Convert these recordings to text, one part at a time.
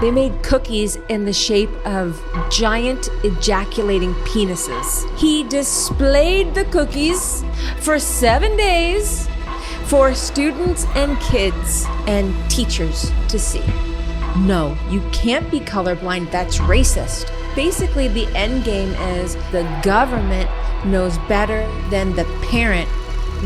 They made cookies in the shape of giant ejaculating penises. He displayed the cookies for 7 days for students and kids and teachers to see. No, you can't be colorblind. That's racist. Basically, the end game is the government knows better than the parent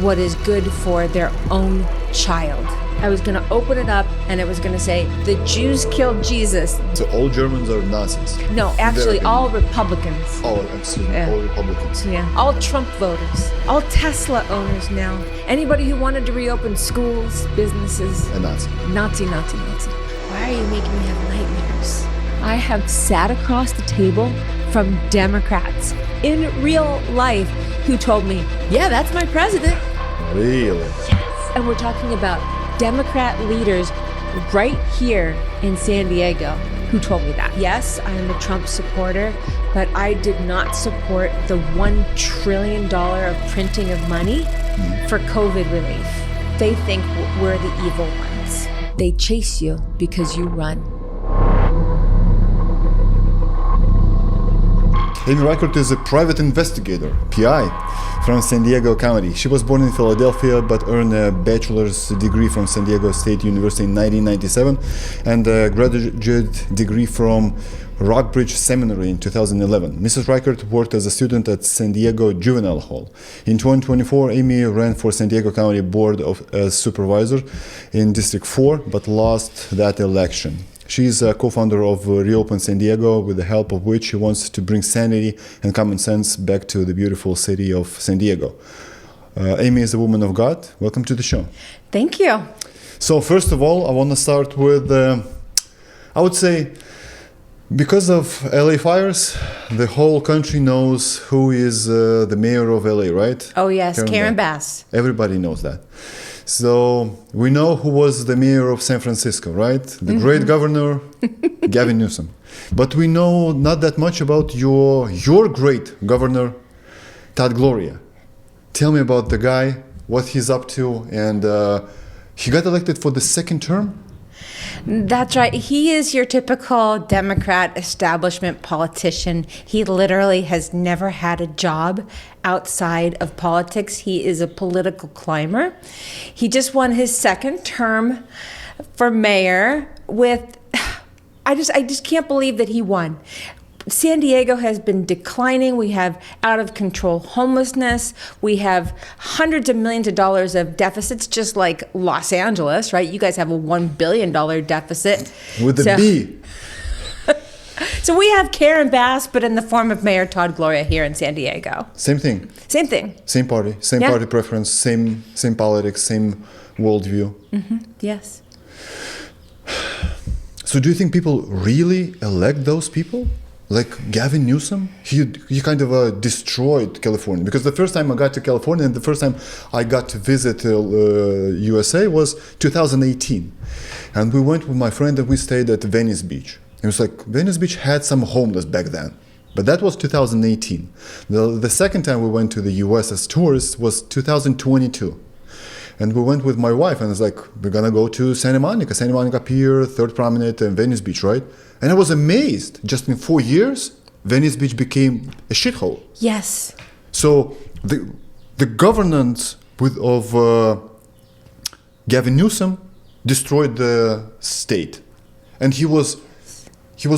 what is good for their own child. I was going to open it up and it was going to say, the Jews killed Jesus. So all Germans are Nazis? No, actually all Republicans. Oh, excuse me, all Republicans. Yeah, all Trump voters, all Tesla owners now. Anybody who wanted to reopen schools, businesses. A Nazi. Nazi. Why are you making me have nightmares? I have sat across the table from Democrats in real life who told me, yeah, that's my president. Really? Yes. And we're talking about Democrat leaders right here in San Diego who told me that. Yes, I am a Trump supporter, but I did not support the $1 trillion of printing of money for COVID relief. They think we're the evil ones. They chase you because you run. Missis Reichert is a private investigator, PI, from San Diego County. She was born in Philadelphia but earned a bachelor's degree from San Diego State University in 1997 and a graduate degree from Rockbridge Seminary in 2011. Missis Reichert worked as a student at San Diego Juvenile Hall. In 2024, Amy ran for San Diego County Board as supervisor in District 4 but lost that election. She is a co-founder of Reopen San Diego, with the help of which she wants to bring sanity and common sense back to the beautiful city of San Diego. Amy is a woman of God. Welcome to the show. Thank you. So first of all, I want to start with, I would say, because of LA fires, the whole country knows who is the mayor of LA, right? Oh yes, Karen Bass. Everybody knows that. So we know who was the mayor of San Francisco, right? The great governor, Gavin Newsom. But we know not that much about your great governor, Todd Gloria. Tell me about the guy, what he's up to, and he got elected for the second term? That's right. He is your typical Democrat establishment politician. He literally has never had a job outside of politics. He is a political climber. He just won his second term for mayor with, I just can't believe that he won. San Diego has been declining. We have out of control homelessness. We have hundreds of millions of dollars of deficits, just like Los Angeles, right? You guys have a $1 billion deficit. With a B. So we have Karen Bass, but in the form of Mayor Todd Gloria here in San Diego. Same thing. Same thing. Same party, same party preference, same politics, same worldview. Yes. So do you think people really elect those people? Like Gavin Newsom, he kind of destroyed California. Because the first time I got to California and the first time I got to visit USA was 2018. And we went with my friend and we stayed at Venice Beach. It was like, Venice Beach had some homeless back then. But that was 2018. The second time we went to the US as tourists was 2022. And we went with my wife and it's like, we're gonna go to Santa Monica Pier, Third Promenade and Venice Beach, right? And I was amazed, just in 4 years, Venice Beach became a shithole. Yes. So the governance of Gavin Newsom destroyed the state. And he was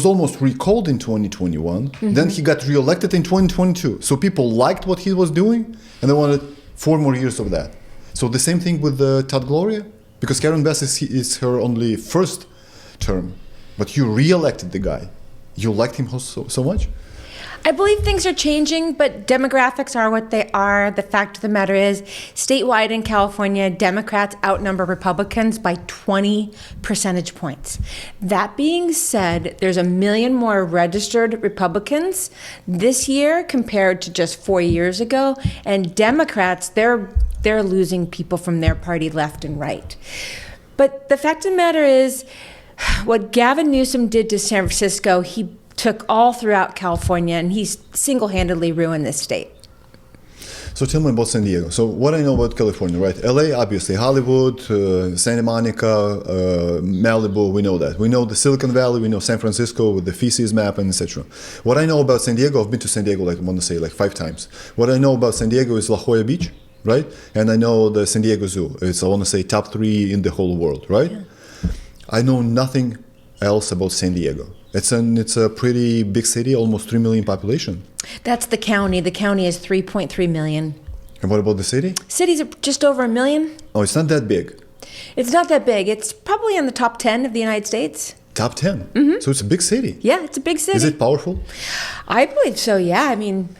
almost recalled in 2021. Then he got reelected in 2022. So people liked what he was doing and they wanted 4 more years of that. So the same thing with Todd Gloria, because Karen Bass is her only first term. But you re-elected the guy. You liked him so much? I believe things are changing, but demographics are what they are. The fact of the matter is, statewide in California, Democrats outnumber Republicans by 20 percentage points. That being said, there's 1 million more registered Republicans this year compared to just 4 years ago. And Democrats, they're losing people from their party left and right. But the fact of the matter is, what Gavin Newsom did to San Francisco, he took all throughout California, and he's single-handedly ruined this state. So tell me about San Diego. So what I know about California, right? LA, obviously, Hollywood, Santa Monica, Malibu, we know that. We know the Silicon Valley, we know San Francisco with the feces map and etc. What I know about San Diego, I've been to San Diego, like I want to say, like 5 times. What I know about San Diego is La Jolla Beach, right? And I know the San Diego Zoo. It's, I want to say, top 3 in the whole world, right? Yeah. I know nothing else about San Diego. It's a pretty big city, almost 3 million population. That's the county. The county is 3.3 million. And what about the city? City's just over 1 million. Oh, it's not that big. It's not that big. It's probably in the top 10 of the United States. Top 10? Mm-hmm. So it's a big city. Yeah, it's a big city. Is it powerful? I believe so, yeah. I mean,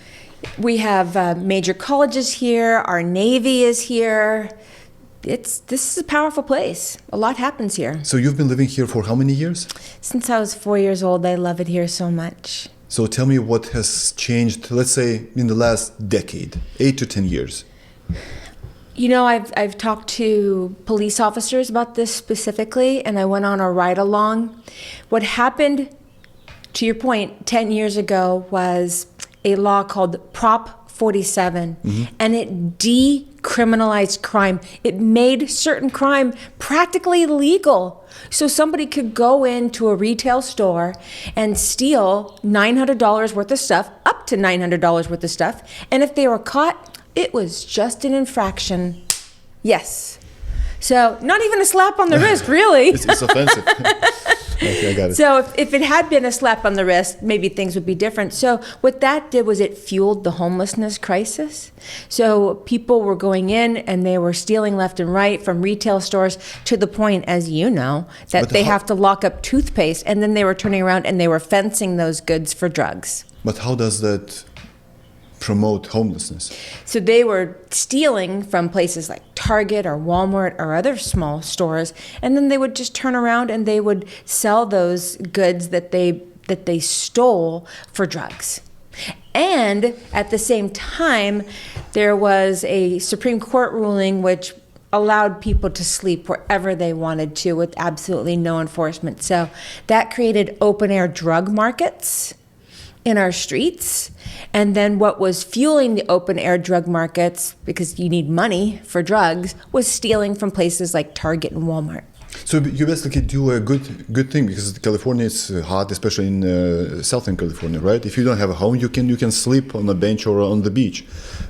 we have major colleges here. Our Navy is here. This is a powerful place. A lot happens here. So you've been living here for how many years? Since I was 4 years old. I love it here so much. So tell me what has changed, let's say, in the last decade, 8 to 10 years. You know, I've talked to police officers about this specifically, and I went on a ride-along. What happened, to your point, 10 years ago was a law called Prop 47, and it decriminalized crime. It made certain crime practically illegal. So somebody could go into a retail store and steal $900 worth of stuff, up to $900 worth of stuff, and if they were caught, it was just an infraction. Yes. So not even a slap on the wrist, really. It's offensive. Okay, I got it. So if it had been a slap on the wrist, maybe things would be different. So what that did was it fueled the homelessness crisis. So people were going in and they were stealing left and right from retail stores to the point, as you know, that they have to lock up toothpaste. And then they were turning around and they were fencing those goods for drugs. But how does that promote homelessness? So they were stealing from places like Target or Walmart or other small stores, and then they would just turn around and they would sell those goods that they stole for drugs. And at the same time, there was a Supreme Court ruling which allowed people to sleep wherever they wanted to with absolutely no enforcement. So that created open-air drug markets in our streets. And then what was fueling the open-air drug markets, because you need money for drugs, was stealing from places like Target and Walmart. So you basically do a good thing, because California is hot, especially in Southern California, right? If you don't have a home, you can sleep on a bench or on the beach.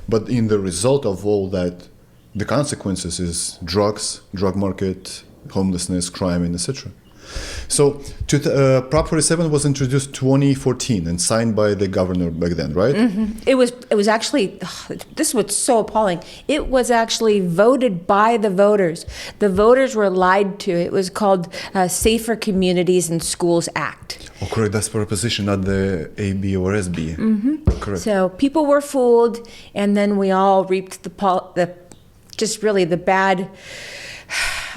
But in the result of all that, the consequences is drugs, drug market, homelessness, crime, and etc. So Prop 47 was introduced 2014 and signed by the governor back then, right? Mm-hmm. It was actually, this was so appalling. It was actually voted by the voters. The voters were lied to. It was called Safer Communities and Schools Act. Oh, correct. That's proposition, not the AB or SB. Mm-hmm. Correct. So people were fooled, and then we all reaped the bad,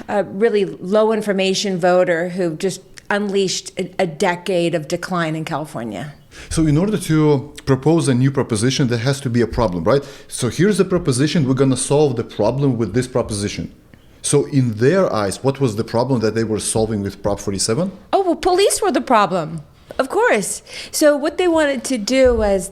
really low information voter who just unleashed a decade of decline in California. So in order to propose a new proposition, there has to be a problem, right? So here's the proposition, we're going to solve the problem with this proposition. So in their eyes, what was the problem that they were solving with Prop 47? Oh, well, police were the problem, of course. So what they wanted to do was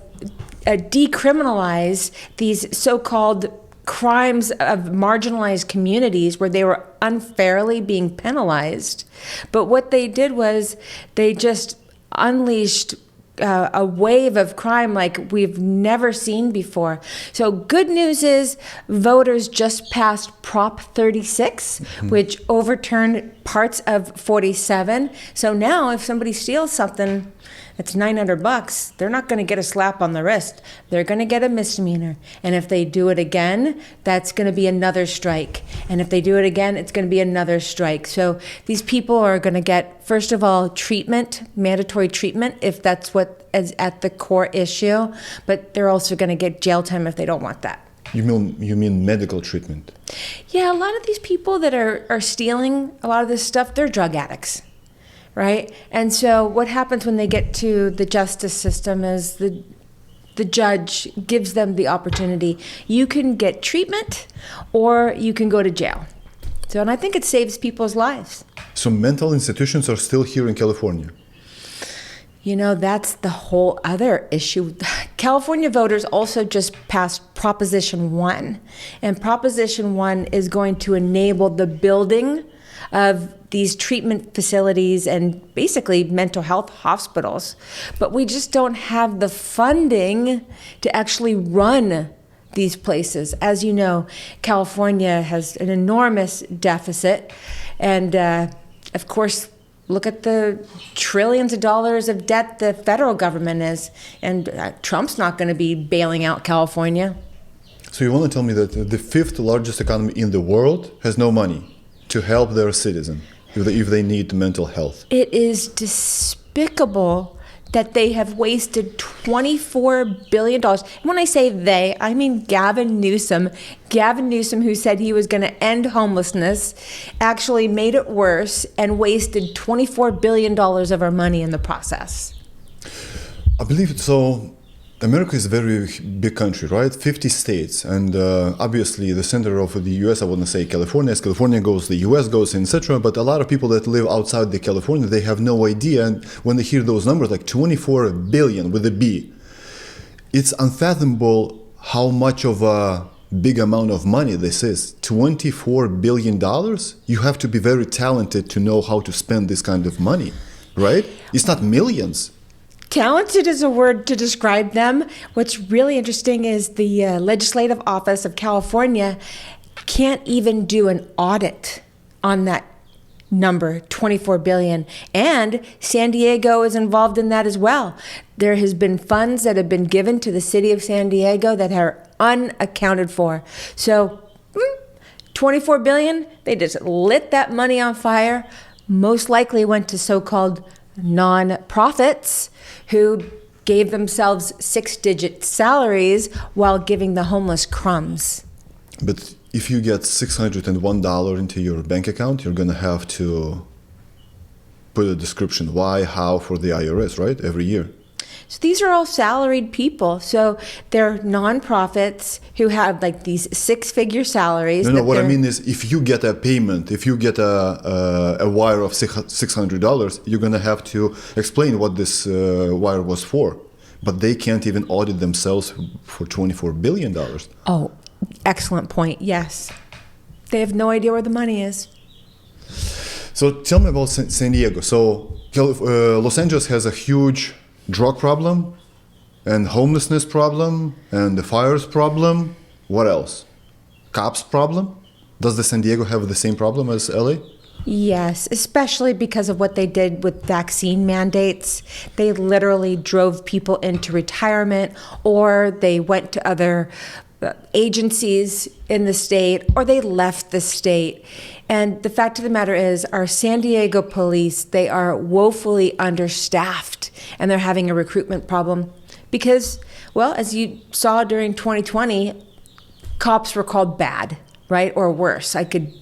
decriminalize these so-called crimes of marginalized communities where they were unfairly being penalized. But what they did was they just unleashed a wave of crime like we've never seen before. So good news is voters just passed Prop 36, which overturned parts of 47. So now if somebody steals something that's $900, they're not going to get a slap on the wrist. They're going to get a misdemeanor. And if they do it again, that's going to be another strike. And if they do it again, it's going to be another strike. So these people are going to get, first of all, treatment, mandatory treatment, if that's what is at the core issue. But they're also going to get jail time if they don't want that. You mean medical treatment? Yeah, a lot of these people that are stealing a lot of this stuff, they're drug addicts. Right? And so what happens when they get to the justice system is the judge gives them the opportunity. You can get treatment or you can go to jail. So, and I think it saves people's lives. So mental institutions are still here in California? You know, that's the whole other issue. California voters also just passed Proposition 1. And Proposition 1 is going to enable the building of these treatment facilities and basically mental health hospitals. But we just don't have the funding to actually run these places. As you know, California has an enormous deficit. And of course, look at the trillions of dollars of debt the federal government is. And Trump's not going to be bailing out California. So you want to tell me that the fifth largest economy in the world has no money to help their citizen if they need mental health? It is despicable that they have wasted $24 billion. And when I say they, I mean Gavin Newsom. Gavin Newsom, who said he was going to end homelessness, actually made it worse and wasted $24 billion of our money in the process. I believe it. So America is a very big country, right? 50 states. And obviously the center of the US, I wouldn't say California. As California goes, the US goes, etc. But a lot of people that live outside the California, they have no idea. And when they hear those numbers, like 24 billion with a B, it's unfathomable how much of a big amount of money this is. $24 billion? You have to be very talented to know how to spend this kind of money, right? It's not millions. Talented is a word to describe them. What's really interesting is the Legislative Office of California can't even do an audit on that number, 24 billion. And San Diego is involved in that as well. There has been funds that have been given to the city of San Diego that are unaccounted for. So 24 billion, they just lit that money on fire, most likely went to so-called non-profits who gave themselves 6-digit salaries while giving the homeless crumbs. But if you get $601 into your bank account, you're going to have to put a description why, how for the IRS, right? Every year. So these are all salaried people. So they're nonprofits who have like these 6-figure salaries. No, what I mean is if you get a payment, if you get a wire of $600, you're going to have to explain what this wire was for. But they can't even audit themselves for $24 billion. Oh, excellent point. Yes. They have no idea where the money is. So tell me about San Diego. So Los Angeles has a huge drug problem and homelessness problem and the fires problem. What else? Cops problem? Does the San Diego have the same problem as LA? Yes, especially because of what they did with vaccine mandates. They literally drove people into retirement, or they went to other agencies in the state, or they left the state. And the fact of the matter is, our San Diego police, they are woefully understaffed, and they're having a recruitment problem because, well, as you saw during 2020, cops were called bad, right? Or worse. I could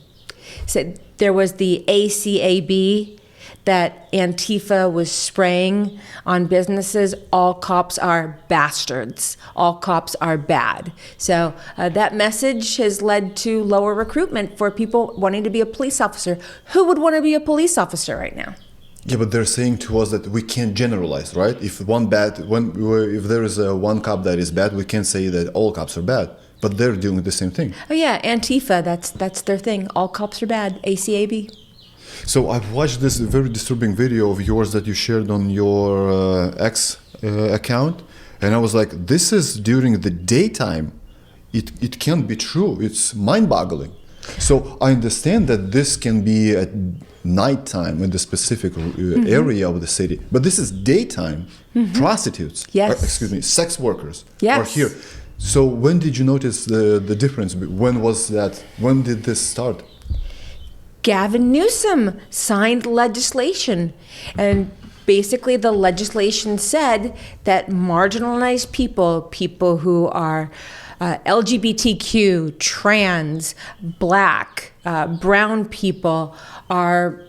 say there was the ACAB that Antifa was spraying on businesses. All cops are bastards. All cops are bad. So that message has led to lower recruitment for people wanting to be a police officer. Who would want to be a police officer right now? Yeah, but they're saying to us that we can't generalize, right? If there is one cop that is bad, we can't say that all cops are bad. But they're doing the same thing. Oh yeah, Antifa, that's their thing. All cops are bad, ACAB. So I've watched this very disturbing video of yours that you shared on your X account, and I was like, this is during the daytime. It can't be true. It's mind-boggling. So I understand that this can be at nighttime in the specific area of the city, but this is daytime. Prostitutes, sex workers are here. So when did you notice the difference? When was that? When did this start? Gavin Newsom signed legislation, and basically the legislation said that marginalized people who are LGBTQ, trans, black, brown people are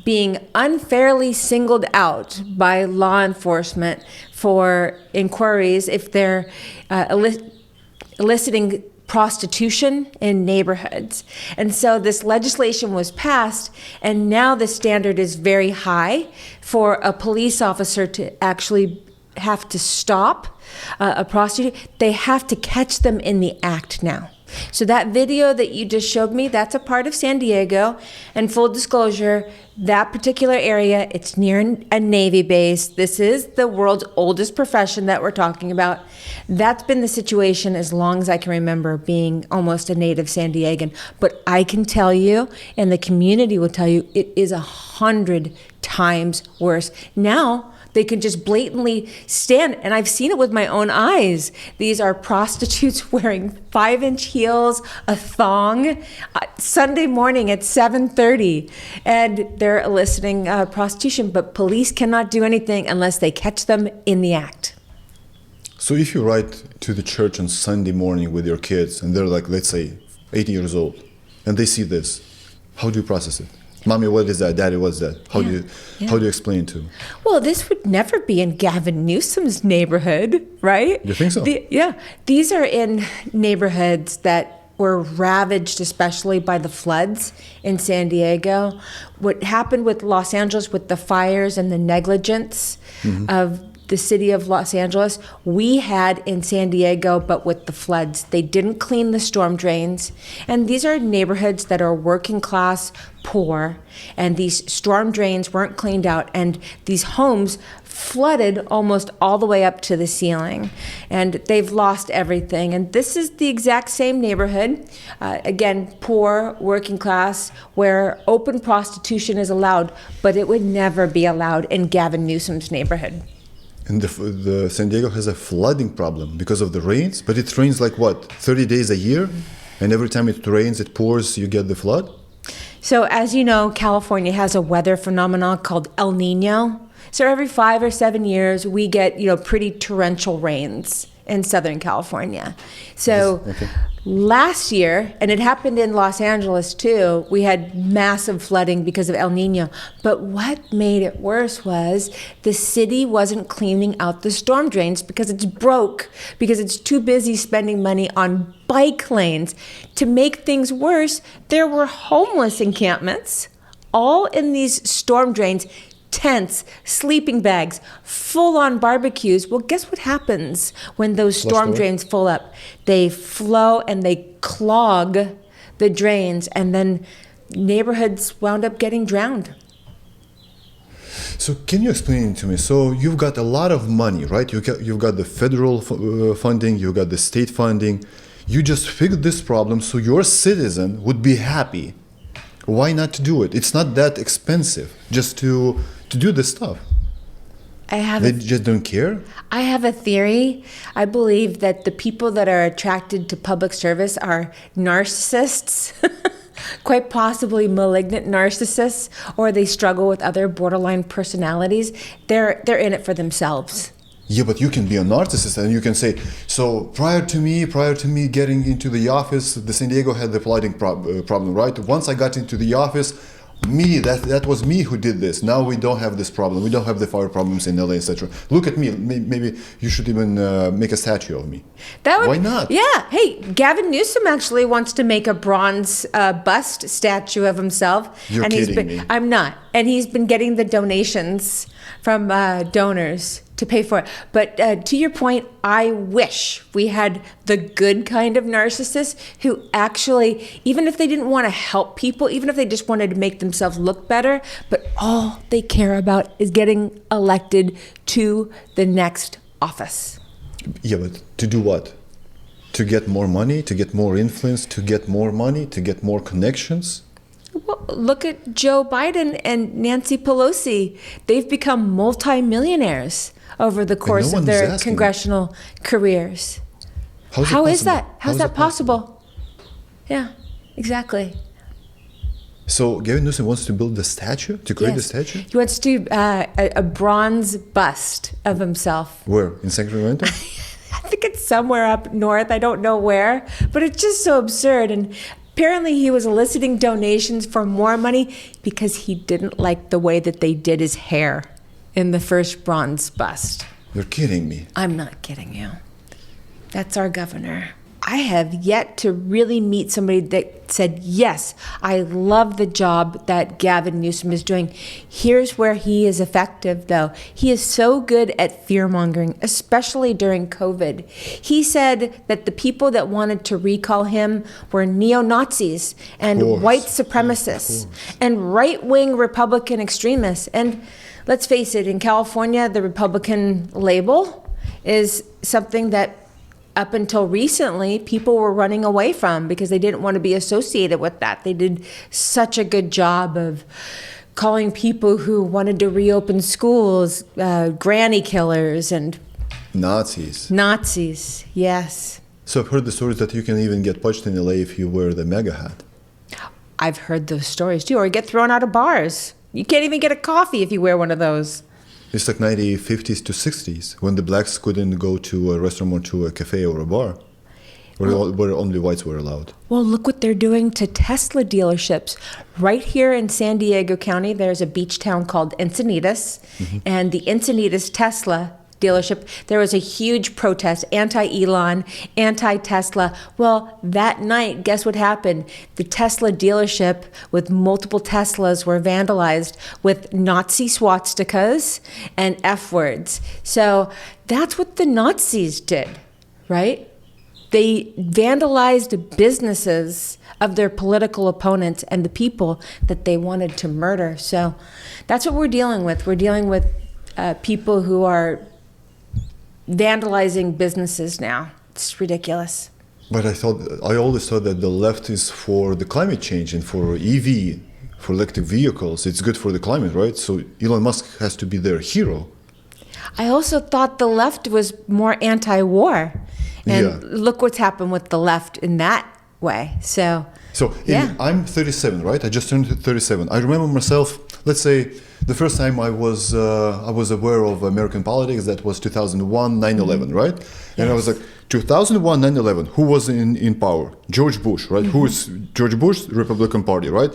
being unfairly singled out by law enforcement for inquiries if they're eliciting prostitution in neighborhoods. And so this legislation was passed, and now the standard is very high for a police officer to actually have to stop a prostitute, they have to catch them in the act now. So that video that you just showed me, that's a part of San Diego. And full disclosure, that particular area, it's near a Navy base. This is the world's oldest profession that we're talking about. That's been the situation as long as I can remember, being almost a native San Diegan. But I can tell you, and the community will tell you, it is 100 times worse. Now, they can just blatantly stand, and I've seen it with my own eyes. These are prostitutes wearing 5-inch heels, a thong, Sunday morning at 7:30, and they're eliciting prostitution. But police cannot do anything unless they catch them in the act. So if you write to the church on Sunday morning with your kids, and they're like, let's say, 80 years old, and they see this, how do you process it? Mommy, what is that? Daddy, what's that? How do you explain it to them? Well, this would never be in Gavin Newsom's neighborhood, right? You think so? These are in neighborhoods that were ravaged, especially by the floods in San Diego. What happened with Los Angeles with the fires and the negligence of the city of Los Angeles, we had in San Diego, but with the floods. They didn't clean the storm drains. And these are neighborhoods that are working class, poor, and these storm drains weren't cleaned out. And these homes flooded almost all the way up to the ceiling. And they've lost everything. And this is the exact same neighborhood, again, poor, working class, where open prostitution is allowed, but it would never be allowed in Gavin Newsom's neighborhood. And the San Diego has a flooding problem because of the rains, but it rains like what, 30 days a year? And every time it rains, it pours, you get the flood? So as you know, California has a weather phenomenon called El Nino. So every 5 or 7 years, we get, pretty torrential rains in Southern California. So last year, and it happened in Los Angeles too, we had massive flooding because of El Nino. But what made it worse was the city wasn't cleaning out the storm drains because it's broke, because it's too busy spending money on bike lanes. To make things worse, there were homeless encampments all in these storm drains, tents, sleeping bags, full-on barbecues. Well, guess what happens when those storm drains fill up? They flow and they clog the drains, and then neighborhoods wound up getting drowned. So can you explain it to me? So you've got a lot of money, right? You've got the federal funding, you've got the state funding. You just figured this problem so your citizen would be happy. Why not to do it? It's not that expensive just to do this stuff. They just don't care? I have a theory. I believe that the people that are attracted to public service are narcissists, quite possibly malignant narcissists, or they struggle with other borderline personalities. They're in it for themselves. Yeah, but you can be a narcissist and you can say, so prior to me getting into the office, the San Diego had the flooding problem, right? Once I got into the office, that was me who did this. Now we don't have this problem. We don't have the fire problems in LA, etc. Look at me. Maybe you should even make a statue of me. Why not? Yeah. Hey, Gavin Newsom actually wants to make a bronze bust statue of himself. You're kidding me. I'm not. And he's been getting the donations from donors to pay for it. But to your point, I wish we had the good kind of narcissist who actually, even if they didn't want to help people, even if they just wanted to make themselves look better, but all they care about is getting elected to the next office. Yeah, but to do what? To get more money, to get more influence, to get more money, to get more connections? Well, look at Joe Biden and Nancy Pelosi. They've become multimillionaires over the course of their congressional careers. How is that? How's that possible? Yeah, exactly. So Gavin Newsom wants to build the statue, to create the statue? He wants to a bronze bust of himself. Where? In Sacramento? I think it's somewhere up north. I don't know where, but it's just so absurd. And apparently he was eliciting donations for more money because he didn't like the way that they did his hair in the first bronze bust. You're kidding me. I'm not kidding you. That's our governor. I have yet to really meet somebody that said, yes, I love the job that Gavin Newsom is doing. Here's where he is effective, though. He is so good at fear-mongering, especially during COVID. He said that the people that wanted to recall him were neo-Nazis and white supremacists and right-wing Republican extremists. And let's face it, in California, the Republican label is something that up until recently, people were running away from because they didn't want to be associated with that. They did such a good job of calling people who wanted to reopen schools granny killers and Nazis. Nazis, yes. So I've heard the stories that you can even get punched in LA if you wear the MAGA hat. I've heard those stories too, or get thrown out of bars. You can't even get a coffee if you wear one of those. It's like 1950s to 60s when the blacks couldn't go to a restaurant or to a cafe or a bar, where only whites were allowed. Well, look what they're doing to Tesla dealerships. Right here in San Diego County, there's a beach town called Encinitas, and the Encinitas Tesla dealership, there was a huge protest, anti-Elon, anti-Tesla. Well, that night, guess what happened? The Tesla dealership with multiple Teslas were vandalized with Nazi swastikas and F words. So that's what the Nazis did, right? They vandalized businesses of their political opponents and the people that they wanted to murder. So that's what we're dealing with. We're dealing with people who are vandalizing businesses now. It's ridiculous. But I always thought that the left is for the climate change and for EV, for electric vehicles. It's good for the climate, right? So Elon Musk has to be their hero. I also thought the left was more anti-war. And look what's happened with the left in that way. So I'm 37, right? I just turned 37. I remember myself, let's say, the first time I was aware of American politics, that was 2001, 9/11, right? And I was like, 2001, 9/11, who was in power? George Bush, right? Who is George Bush? Republican Party, right?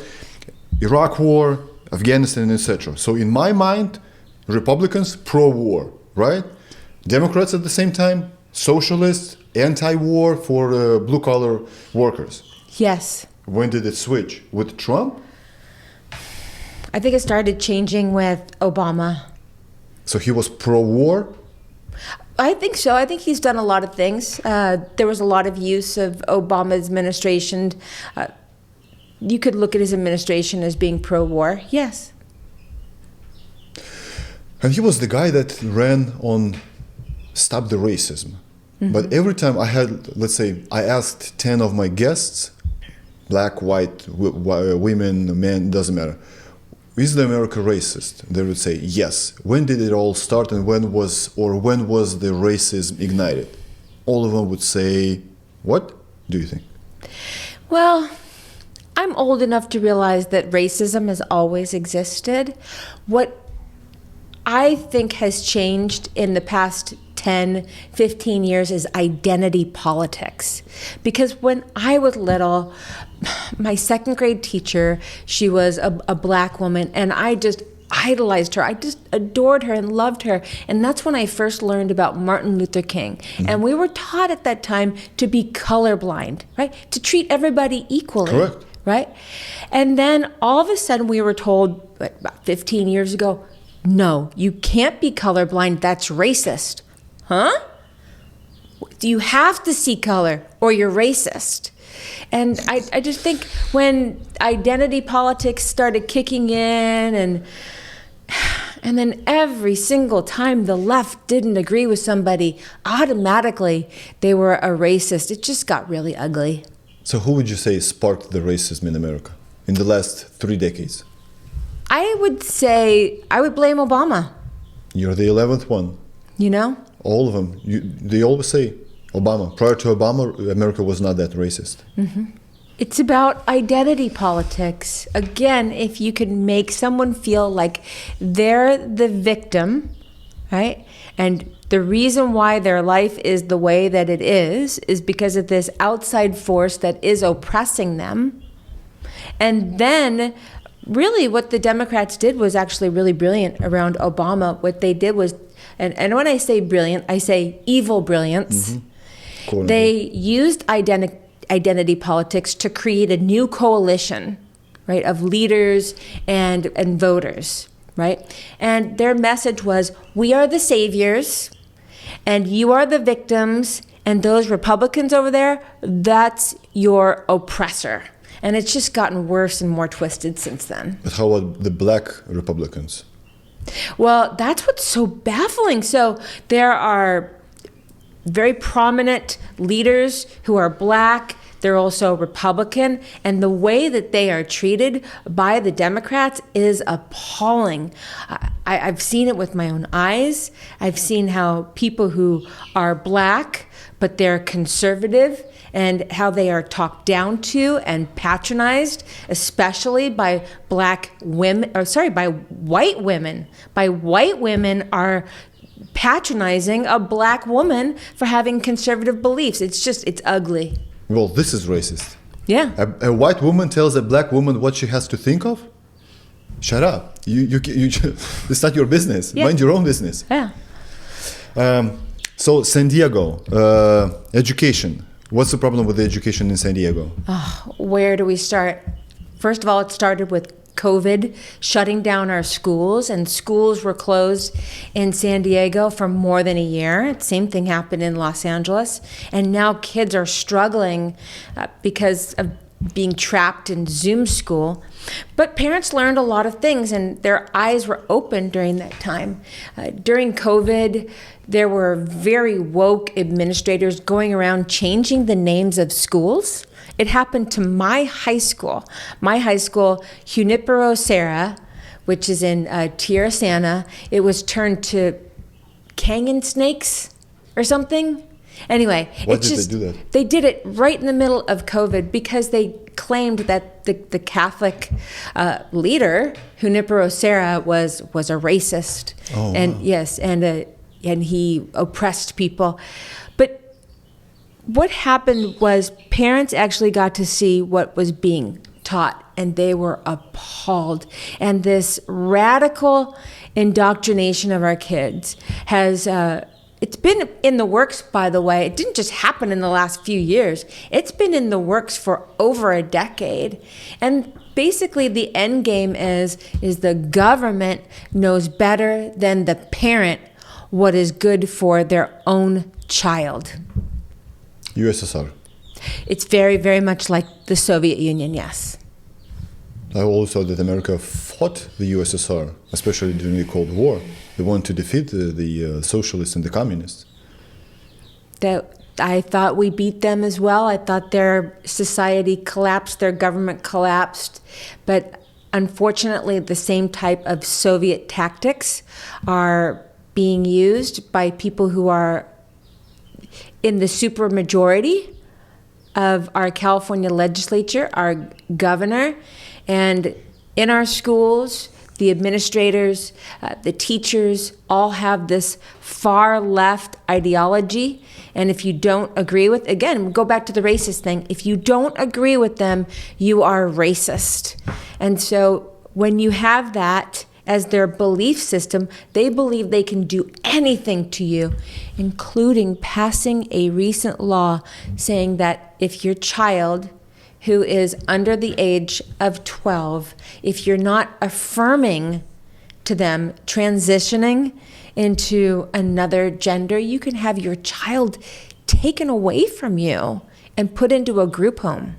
Iraq War, Afghanistan, etc. So in my mind, Republicans pro-war, right? Democrats at the same time, socialists, anti-war for blue-collar workers. yes. When did it switch? With Trump? I think it started changing with Obama. So he was pro-war? I think so. I think he's done a lot of things. There was a lot of use of Obama's administration. You could look at his administration as being pro-war, yes. And he was the guy that ran on Stop the Racism. But every time I had, let's say, I asked 10 of my guests, black, white, women, men, doesn't matter, is the America racist? They would say yes. When did it all start and when was the racism ignited? All of them would say, what do you think? Well, I'm old enough to realize that racism has always existed. What I think has changed in the past 10, 15 years is identity politics. Because when I was little, my second grade teacher, she was a black woman, and I just idolized her. I just adored her and loved her. And that's when I first learned about Martin Luther King. And we were taught at that time to be colorblind, right? To treat everybody equally. Correct. Right? And then all of a sudden we were told, about 15 years ago, no, you can't be colorblind. That's racist. Huh? You have to see color or you're racist. And I just think when identity politics started kicking in and then every single time the left didn't agree with somebody, automatically they were a racist. It just got really ugly. So who would you say sparked the racism in America in the last 3 decades? I would say I would blame Obama. You're the 11th one. You know? All of them. They always say Obama. Prior to Obama, America was not that racist. It's about identity politics. Again, if you can make someone feel like they're the victim, right? And the reason why their life is the way that it is because of this outside force that is oppressing them. And then really what the Democrats did was actually really brilliant around Obama. What they did was, and when I say brilliant, I say evil brilliance. They used identity politics to create a new coalition, right, of leaders and voters, right? And their message was, we are the saviors and you are the victims, and those Republicans over there, that's your oppressor. And it's just gotten worse and more twisted since then. But how about the black Republicans? Well, that's what's so baffling. So there are very prominent leaders who are black. They're also Republican. And the way that they are treated by the Democrats is appalling. I've seen it with my own eyes. I've seen how people who are black, but they're conservative, and how they are talked down to and patronized, especially by black women, by white women. White women are patronizing a black woman for having conservative beliefs. It's ugly. Well, this is racist. Yeah. A white woman tells a black woman what she has to think of? Shut up. It's not your business. Yeah. Mind your own business. Yeah. So San Diego, education. What's the problem with the education in San Diego? Oh, where do we start? First of all, it started with COVID shutting down our schools, and schools were closed in San Diego for more than a year. Same thing happened in Los Angeles. And now kids are struggling because of being trapped in Zoom school. But parents learned a lot of things, and their eyes were open during that time. During COVID, there were very woke administrators going around changing the names of schools. It happened to my high school. My high school, Junipero Serra, which is in Tierra Santa, it was turned to Kangen Snakes or something. Anyway, Why did they do that? They did it right in the middle of COVID because they claimed that the Catholic leader, Junipero Serra, was a racist. Oh, and wow. yes, and he oppressed people. But what happened was parents actually got to see what was being taught, and they were appalled. And this radical indoctrination of our kids has it's been in the works, by the way. It didn't just happen in the last few years. It's been in the works for over a decade. And basically the end game is the government knows better than the parent what is good for their own child. USSR. It's very, very much like the Soviet Union, yes. I always thought that America fought the USSR, especially during the Cold War. They wanted to defeat the socialists and the communists. I thought we beat them as well. I thought their society collapsed, their government collapsed. But unfortunately, the same type of Soviet tactics are being used by people who are in the supermajority of our California legislature, our governor, and in our schools. The administrators, the teachers all have this far left ideology. And if you don't agree with, again, go back to the racist thing. If you don't agree with them, you are racist. And so when you have that as their belief system, they believe they can do anything to you, including passing a recent law saying that if your child who is under the age of 12, if you're not affirming to them transitioning into another gender, you can have your child taken away from you and put into a group home.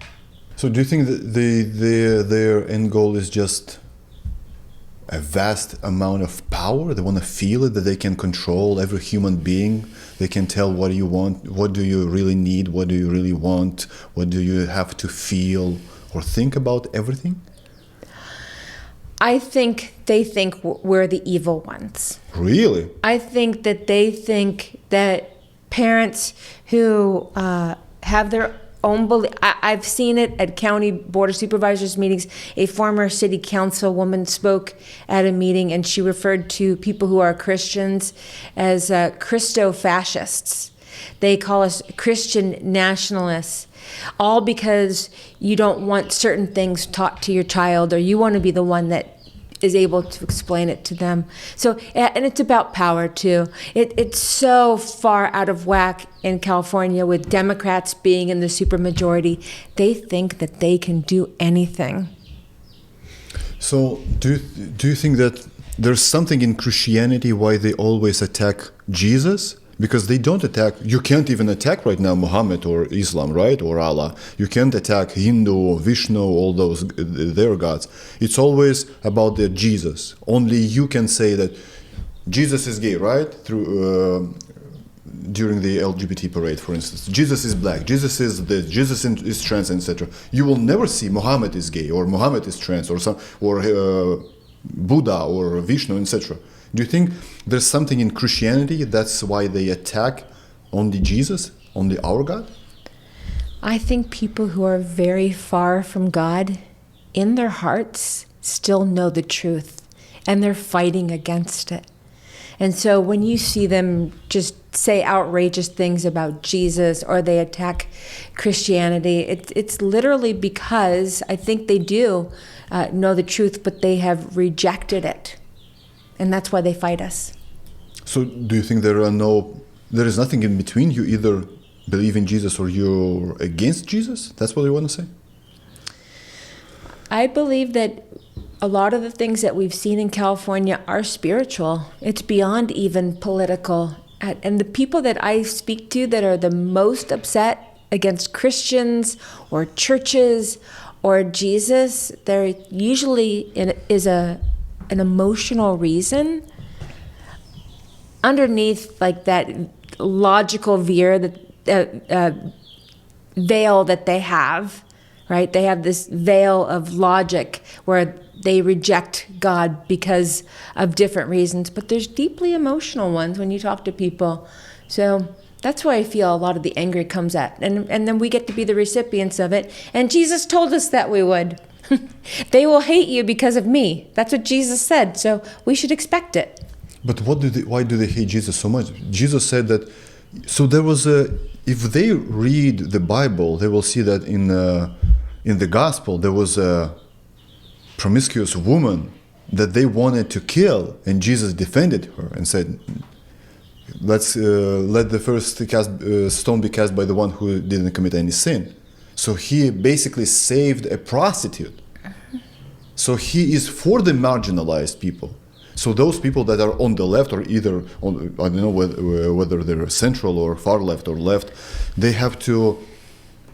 So do you think that their end goal is just a vast amount of power? They want to feel it, that they can control every human being. They can tell what do you want, what do you really need, what do you really want, what do you have to feel or think about everything? I think they think we're the evil ones. Really? I think that they think that parents who have their own belief. I've seen it at county board of supervisors meetings. A former city councilwoman spoke at a meeting, and she referred to people who are Christians as Christo-fascists. They call us Christian nationalists, all because you don't want certain things taught to your child, or you want to be the one that is able to explain it to them. So, and it's about power too. It's so far out of whack in California with Democrats being in the supermajority. They think that they can do anything. So do you think that there's something in Christianity why they always attack Jesus? Because they don't attack, you can't even attack right now Muhammad or Islam, right? Or Allah. You can't attack Hindu or Vishnu, all those, their gods. It's always about the Jesus. Only you can say that Jesus is gay, right? During the LGBT parade, for instance. Jesus is black, Jesus is this, Jesus is trans, etc. You will never see Muhammad is gay, or Muhammad is trans, or Buddha, or Vishnu, etc. Do you think there's something in Christianity that's why they attack only Jesus, only our God? I think people who are very far from God, in their hearts, still know the truth, and they're fighting against it. And so when you see them just say outrageous things about Jesus, or they attack Christianity, it's literally because I think they do know the truth, but they have rejected it. And that's why they fight us. So do you think there is nothing in between? You either believe in Jesus or you're against Jesus? That's what you want to say? I believe that a lot of the things that we've seen in California are spiritual. It's beyond even political. And the people that I speak to that are the most upset against Christians or churches or Jesus, there usually is an emotional reason underneath, like that logical veil that they have, right? They have this veil of logic where they reject God because of different reasons, but there's deeply emotional ones when you talk to people. So that's why I feel a lot of the anger comes at, and then we get to be the recipients of it. And Jesus told us that we would. They will hate you because of me. That's what Jesus said. So we should expect it. But why do they hate Jesus so much? Jesus said that. So there was if they read the Bible, they will see that in the Gospel there was a promiscuous woman that they wanted to kill, and Jesus defended her and said, "Let's let the first stone be cast by the one who didn't commit any sin." So he basically saved a prostitute. So he is for the marginalized people. So those people that are on the left, or either on, I don't know whether they're central or far left or left, they have to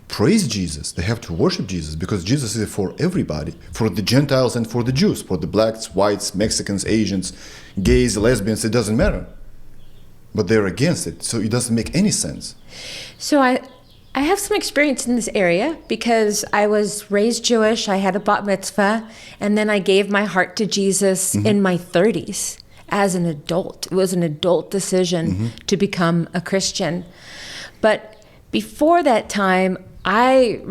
praise Jesus. They have to worship Jesus, because Jesus is for everybody, for the Gentiles and for the Jews, for the blacks, whites, Mexicans, Asians, gays, lesbians, it doesn't matter. But they're against it, so it doesn't make any sense. So I have some experience in this area because I was raised Jewish. I had a bat mitzvah, and then I gave my heart to Jesus in my 30s as an adult. It was an adult decision to become a Christian. But before that time, I'd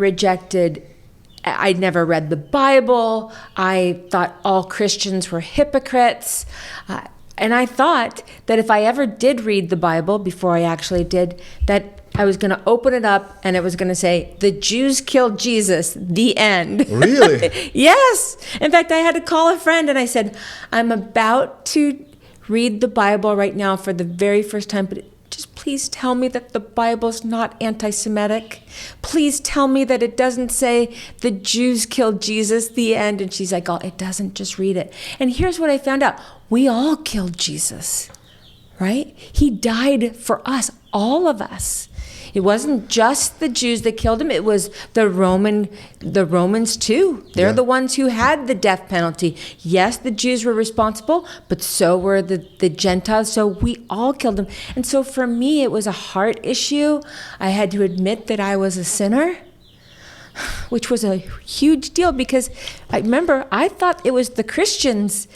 never read the Bible. I thought all Christians were hypocrites. And I thought that if I ever did read the Bible before I actually did, that I was going to open it up and it was going to say, the Jews killed Jesus, the end. Really? Yes. In fact, I had to call a friend and I said, I'm about to read the Bible right now for the very first time, but just please tell me that the Bible's not anti-Semitic. Please tell me that it doesn't say the Jews killed Jesus, the end. And she's like, oh, it doesn't, just read it. And here's what I found out. We all killed Jesus, right? He died for us, all of us. It wasn't just the Jews that killed him. It was the Romans too. They're the ones who had the death penalty. Yes, the Jews were responsible, but so were the Gentiles. So we all killed him. And so for me, it was a heart issue. I had to admit that I was a sinner, which was a huge deal, because I remember I thought it was the Christians,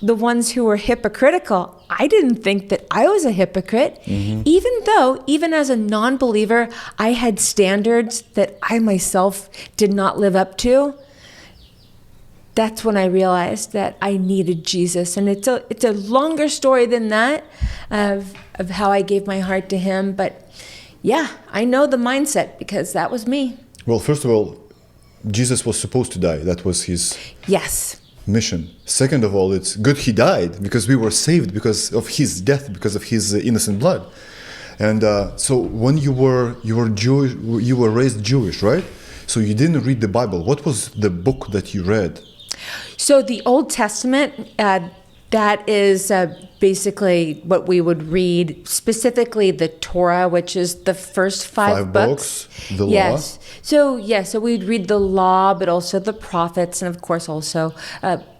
the ones who were hypocritical. I didn't think that I was a hypocrite, even as a non-believer, I had standards that I myself did not live up to. That's when I realized that I needed Jesus. And it's a longer story than that of how I gave my heart to him. But yeah, I know the mindset because that was me. Well, first of all, Jesus was supposed to die. That was his... Yes. mission. Second of all, it's good he died because we were saved because of his death, because of his innocent blood. And so when you were Jewish, you were raised Jewish, right? So you didn't read the Bible. What was the book that you read? So the Old Testament, that is basically what we would read, specifically the Torah, which is the first five books. The yes. Law. So we'd read the law, but also the prophets, and of course also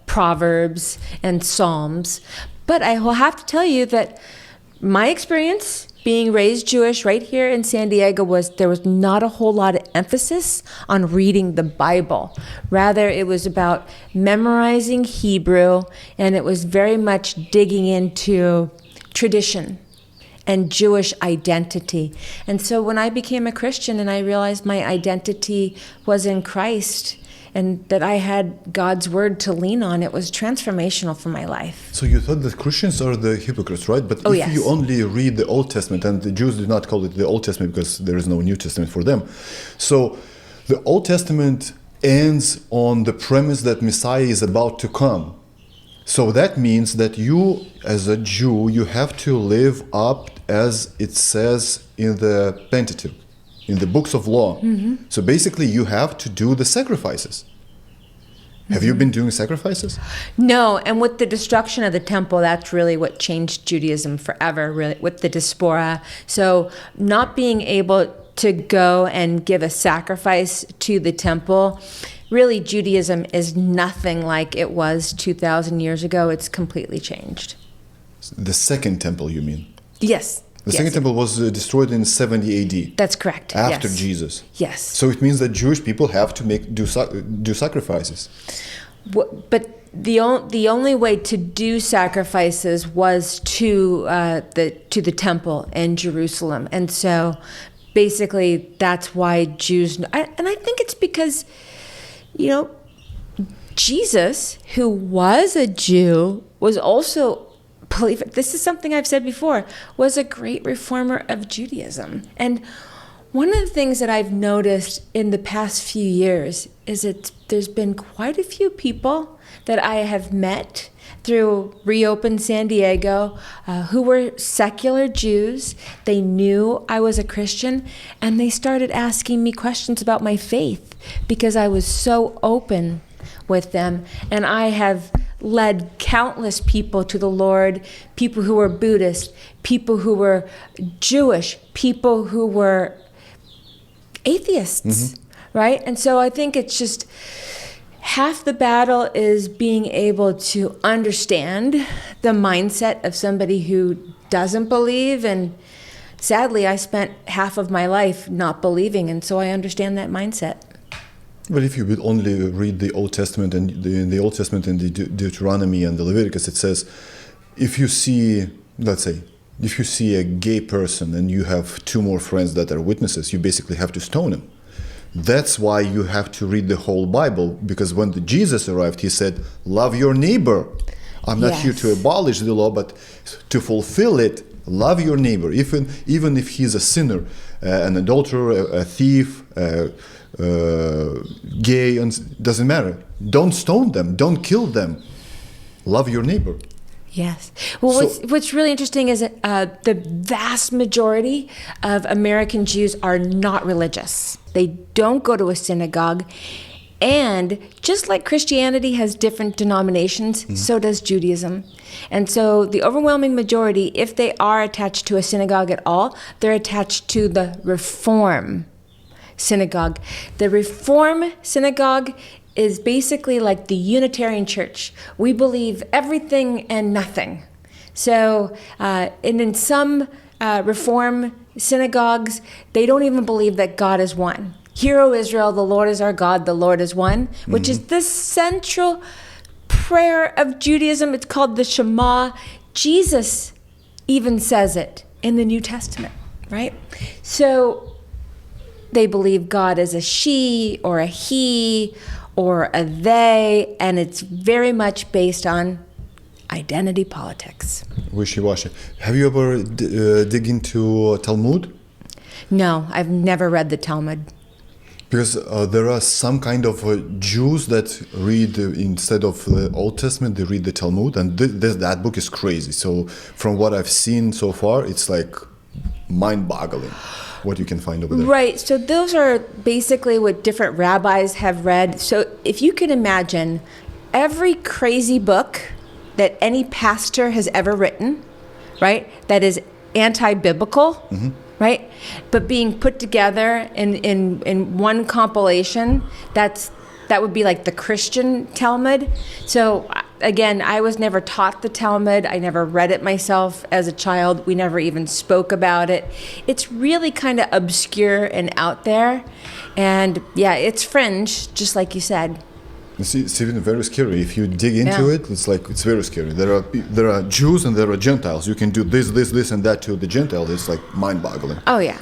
Proverbs and Psalms. But I will have to tell you that my experience being raised Jewish right here in San Diego was there was not a whole lot of emphasis on reading the Bible. Rather, it was about memorizing Hebrew, and it was very much digging into tradition and Jewish identity. And so when I became a Christian and I realized my identity was in Christ and that I had God's word to lean on, it was transformational for my life. So you thought that Christians are the hypocrites, right? But if you only read the Old Testament, and the Jews do not call it the Old Testament because there is no New Testament for them. So the Old Testament ends on the premise that Messiah is about to come. So that means that you, as a Jew, you have to live up as it says in the Pentateuch, in the books of law. Mm-hmm. So basically you have to do the sacrifices. Have you been doing sacrifices? No, and with the destruction of the temple, that's really what changed Judaism forever, really, with the diaspora. So not being able to go and give a sacrifice to the temple, really Judaism is nothing like it was 2,000 years ago. It's completely changed. The second temple, you mean? Yes. The second temple was destroyed in 70 AD. That's correct. After Jesus. Yes. So it means that Jewish people have to do sacrifices. But the only way to do sacrifices was to the temple in Jerusalem, and so basically that's why Jews. And I think it's because, Jesus, who was a Jew, was also. This is something I've said before, was a great reformer of Judaism. And one of the things that I've noticed in the past few years is that there's been quite a few people that I have met through Reopen San Diego who were secular Jews. They knew I was a Christian, and they started asking me questions about my faith because I was so open with them. And I have led countless people to the Lord, people who were Buddhist, people who were Jewish, people who were atheists, right? And so I think it's just half the battle is being able to understand the mindset of somebody who doesn't believe. And sadly, I spent half of my life not believing, and so I understand that mindset. But if you would only read the Old Testament and in the Old Testament and the Deuteronomy and the Leviticus, it says, if you see a gay person and you have two more friends that are witnesses, you basically have to stone him. That's why you have to read the whole Bible, because when Jesus arrived, he said, love your neighbor. I'm not here to abolish the law, but to fulfill it. Love your neighbor, even if he's a sinner, an adulterer, a thief, gay, and doesn't matter. Don't stone them. Don't kill them. Love your neighbor. Yes. Well, what's really interesting is that the vast majority of American Jews are not religious. They don't go to a synagogue. And just like Christianity has different denominations, so does Judaism. And so the overwhelming majority, if they are attached to a synagogue at all, they're attached to the Reform synagogue. The Reform synagogue is basically like the Unitarian Church. We believe everything and nothing. So, and in some Reform synagogues, they don't even believe that God is one. Hear, O Israel, the Lord is our God, the Lord is one, which is the central prayer of Judaism. It's called the Shema. Jesus even says it in the New Testament, right? So they believe God is a she or a he or a they, and it's very much based on identity politics. Wishy-washy. Have you ever dig into Talmud? No, I've never read the Talmud. Because there are some kind of Jews that read instead of the Old Testament, they read the Talmud, and that book is crazy. So from what I've seen so far, it's like mind-boggling what you can find over there. Right. So those are basically what different rabbis have read. So if you can imagine every crazy book that any pastor has ever written, right, that is anti-biblical, right, but being put together in one compilation, that would be like the Christian Talmud. So again, I was never taught the Talmud. I never read it myself as a child. We never even spoke about it. It's really kind of obscure and out there. And yeah, it's fringe, just like you said. It's even very scary. If you dig into it, it's very scary. There are Jews and there are Gentiles. You can do this, and that to the Gentiles. It's like mind-boggling. Oh yeah.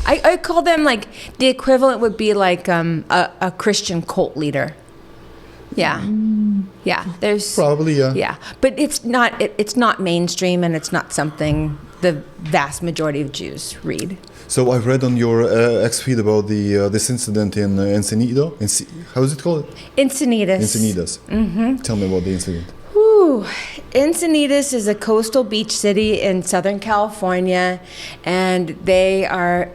I call them like the equivalent would be like a Christian cult leader. Yeah. There's Probably Yeah, but it's not mainstream, and it's not something the vast majority of Jews read. So I've read on your X feed about this incident in Encinitas. How is it called? Encinitas. Encinitas. Tell me about the incident. Encinitas is a coastal beach city in Southern California, and they are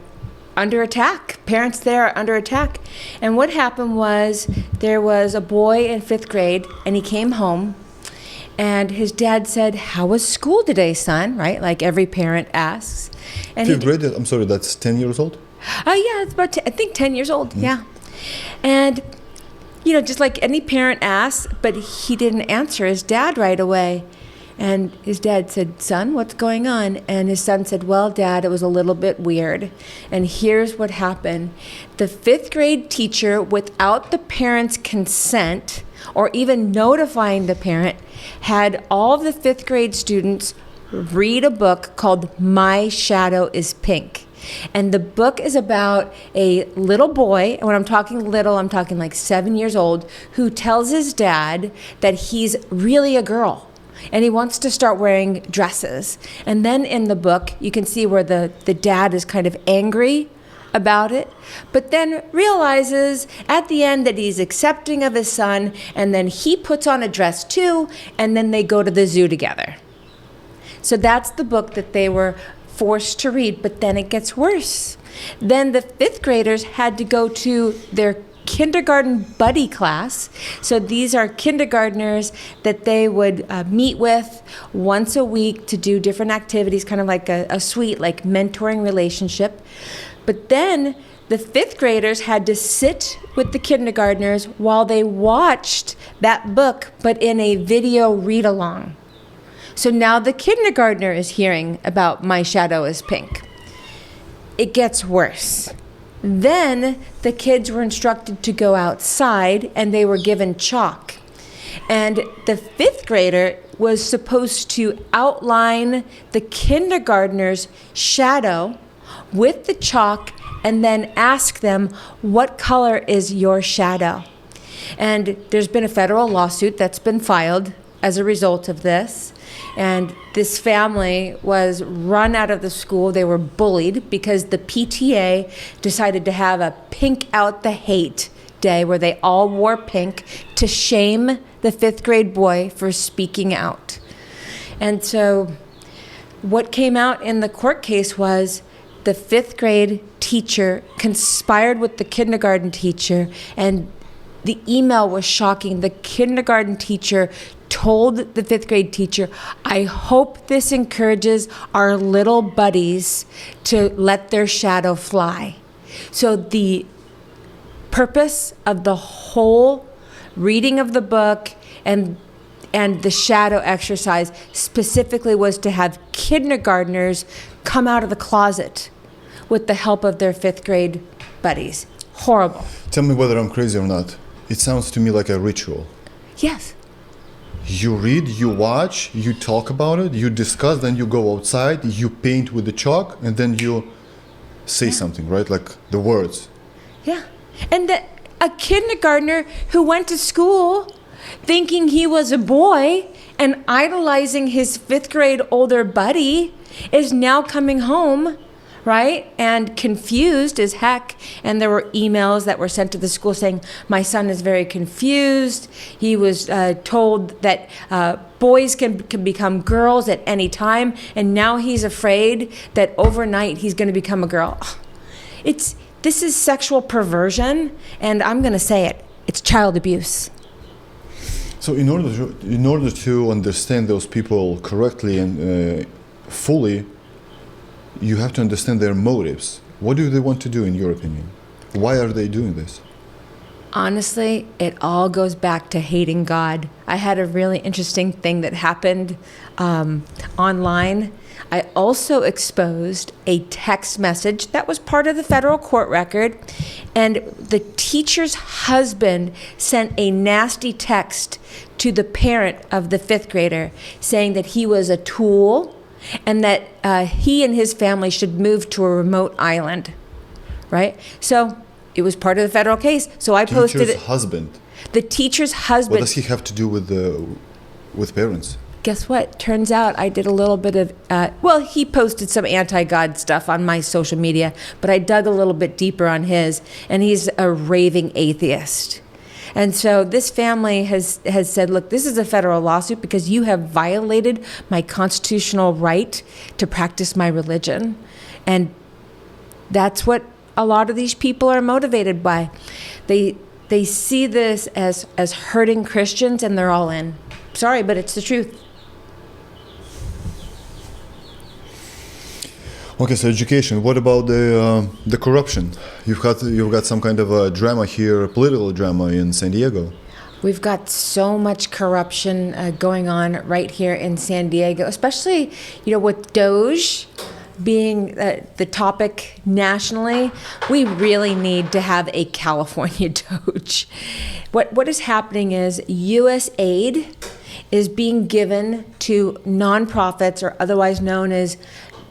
under attack. Parents there are under attack. And what happened was there was a boy in 5th grade, and he came home, and his dad said, "How was school today, son?" Right? Like every parent asks. And 5th grade, I'm sorry, that's 10 years old? Yeah, it's about, I think 10 years old, yeah. And, just like any parent asks, but he didn't answer his dad right away. And his dad said, "Son, what's going on?" And his son said, "Well, Dad, it was a little bit weird. And here's what happened. The 5th grade teacher, without the parent's consent or even notifying the parent, had all of the 5th grade students read a book called My Shadow is Pink." And the book is about a little boy, and when I'm talking little, I'm talking like 7 years old, who tells his dad that he's really a girl and he wants to start wearing dresses. And then in the book, you can see where the dad is kind of angry about it, but then realizes at the end that he's accepting of his son, and then he puts on a dress too, and then they go to the zoo together. So that's the book that they were forced to read, but then it gets worse. Then the 5th graders had to go to their kindergarten buddy class. So these are kindergartners that they would meet with once a week to do different activities, kind of like a sweet, like mentoring relationship. But then the 5th graders had to sit with the kindergartners while they watched that book, but in a video read-along. So now the kindergartner is hearing about My Shadow is Pink. It gets worse. Then the kids were instructed to go outside, and they were given chalk. And the 5th grader was supposed to outline the kindergartner's shadow with the chalk and then ask them, "What color is your shadow?" And there's been a federal lawsuit that's been filed as a result of this. And this family was run out of the school. They were bullied because the PTA decided to have a Pink Out the Hate day where they all wore pink to shame the 5th grade boy for speaking out. And so what came out in the court case was the 5th grade teacher conspired with the kindergarten teacher, and the email was shocking. The kindergarten teacher told the 5th grade teacher, "I hope this encourages our little buddies to let their shadow fly." So the purpose of the whole reading of the book and the shadow exercise specifically was to have kindergartners come out of the closet with the help of their 5th grade buddies. Horrible. Tell me whether I'm crazy or not. It sounds to me like a ritual. Yes. You read, you watch, you talk about it, you discuss, then you go outside, you paint with the chalk, and then you say something, right? Like the words. Yeah. And a kindergartner who went to school thinking he was a boy and idolizing his 5th grade older buddy is now coming home right? And confused as heck. And there were emails that were sent to the school saying, my son is very confused. He was told that boys can become girls at any time. And now he's afraid that overnight he's going to become a girl. This is sexual perversion. And I'm going to say it. It's child abuse. So in order to understand those people correctly and fully, you have to understand their motives. What do they want to do, in your opinion? Why are they doing this? Honestly, it all goes back to hating God. I had a really interesting thing that happened online. I also exposed a text message that was part of the federal court record, and the teacher's husband sent a nasty text to the parent of the 5th grader saying that he was a tool and that he and his family should move to a remote island, right? So it was part of the federal case. So I posted it. Teacher's husband. The teacher's husband. What does he have to do with parents? Guess what? Turns out I did a little bit of, he posted some anti-God stuff on my social media, but I dug a little bit deeper on his, and he's a raving atheist. And so this family has said, look, this is a federal lawsuit because you have violated my constitutional right to practice my religion. And that's what a lot of these people are motivated by. They see this as hurting Christians, and they're all in. Sorry, but it's the truth. Okay, so education. What about the corruption? You've got some kind of a drama here, political drama in San Diego. We've got so much corruption going on right here in San Diego, especially with Doge being the topic nationally. We really need to have a California Doge. What is happening is U.S. aid is being given to nonprofits, or otherwise known as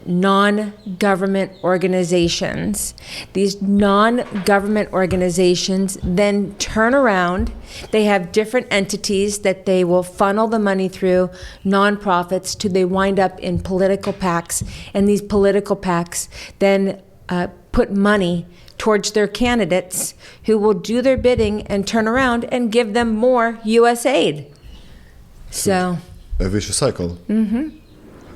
non-government organizations. These non-government organizations then turn around. They have different entities that they will funnel the money through, nonprofits, till they wind up in political PACs. And these political PACs then put money towards their candidates, who will do their bidding and turn around and give them more U.S. aid. So a vicious cycle. Mm-hmm.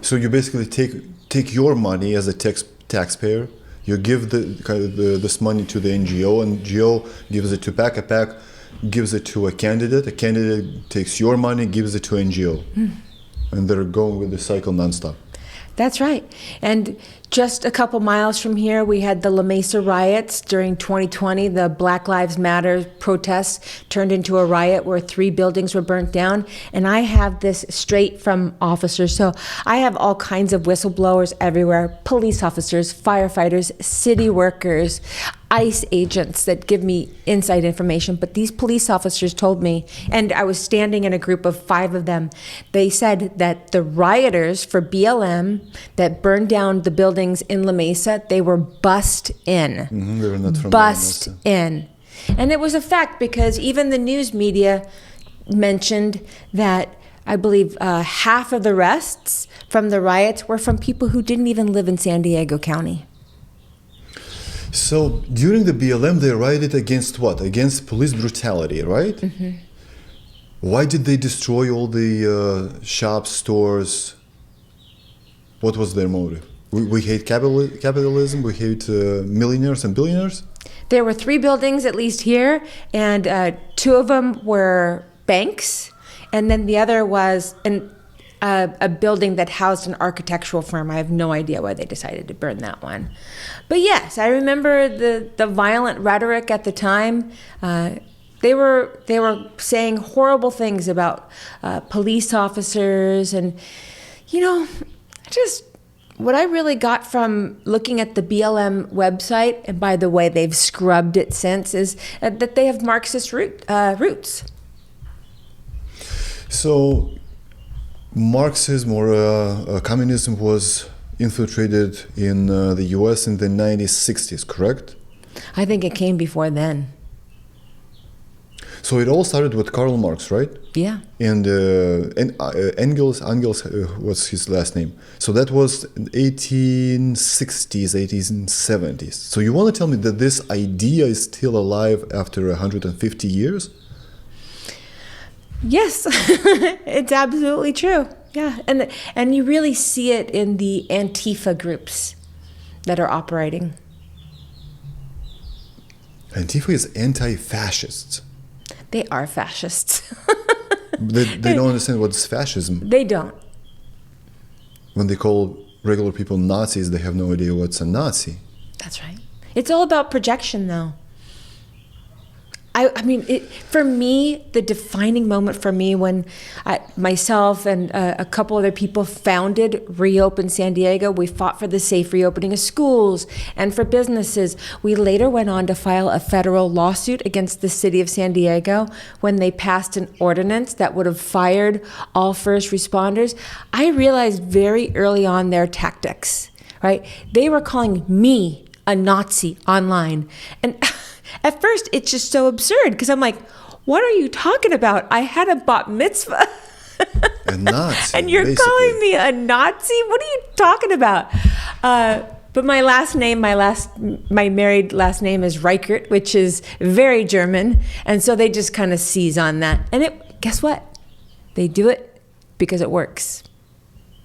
So you basically take your money as a taxpayer. You give this money to the NGO, and NGO gives it to PAC. A PAC gives it to a candidate. A candidate takes your money, gives it to NGO, and they're going with the cycle nonstop. That's right. And just a couple miles from here, we had the La Mesa riots during 2020. The Black Lives Matter protests turned into a riot where 3 buildings were burnt down. And I have this straight from officers. So I have all kinds of whistleblowers everywhere, police officers, firefighters, city workers, ICE agents that give me inside information. But these police officers told me, and I was standing in a group of 5 of them, they said that the rioters for BLM that burned down the buildings in La Mesa, they were bussed in. Mm-hmm, they were not from bussed in. And it was a fact because even the news media mentioned that I believe half of the arrests from the riots were from people who didn't even live in San Diego County. So during the BLM, they rioted against what? Against police brutality, right? Mm-hmm. Why did they destroy all the shops, stores? What was their motive? We hate capitalism, we hate millionaires and billionaires? There were 3 buildings, at least here, and 2 of them were banks, and then the other was a building that housed an architectural firm. I have no idea why they decided to burn that one. But yes, I remember the violent rhetoric at the time. They were saying horrible things about police officers, and what I really got from looking at the BLM website, and by the way, they've scrubbed it since, is that they have Marxist roots. So Marxism or communism was infiltrated in the US in the 1960s, correct? I think it came before then. So it all started with Karl Marx, right? Yeah. And Engels, what's his last name? So that was 1860s, 1870s. So you want to tell me that this idea is still alive after 150 years? Yes, it's absolutely true. Yeah, and you really see it in the Antifa groups that are operating. Antifa is anti-fascists. They are fascists. They don't understand what's fascism. They don't. When they call regular people Nazis, they have no idea what's a Nazi. That's right. It's all about projection, though. I mean, for me, the defining moment for me when myself and a couple other people founded Reopen San Diego, we fought for the safe reopening of schools and for businesses. We later went on to file a federal lawsuit against the city of San Diego when they passed an ordinance that would have fired all first responders. I realized very early on their tactics, right? They were calling me a Nazi online. And at first, it's just so absurd because I'm like, what are you talking about? I had a bat mitzvah. A Nazi. And you're basically calling me a Nazi? What are you talking about? But my last name, my married last name is Reichert, which is very German. And so they just kind of seize on that. And guess what? They do it because it works.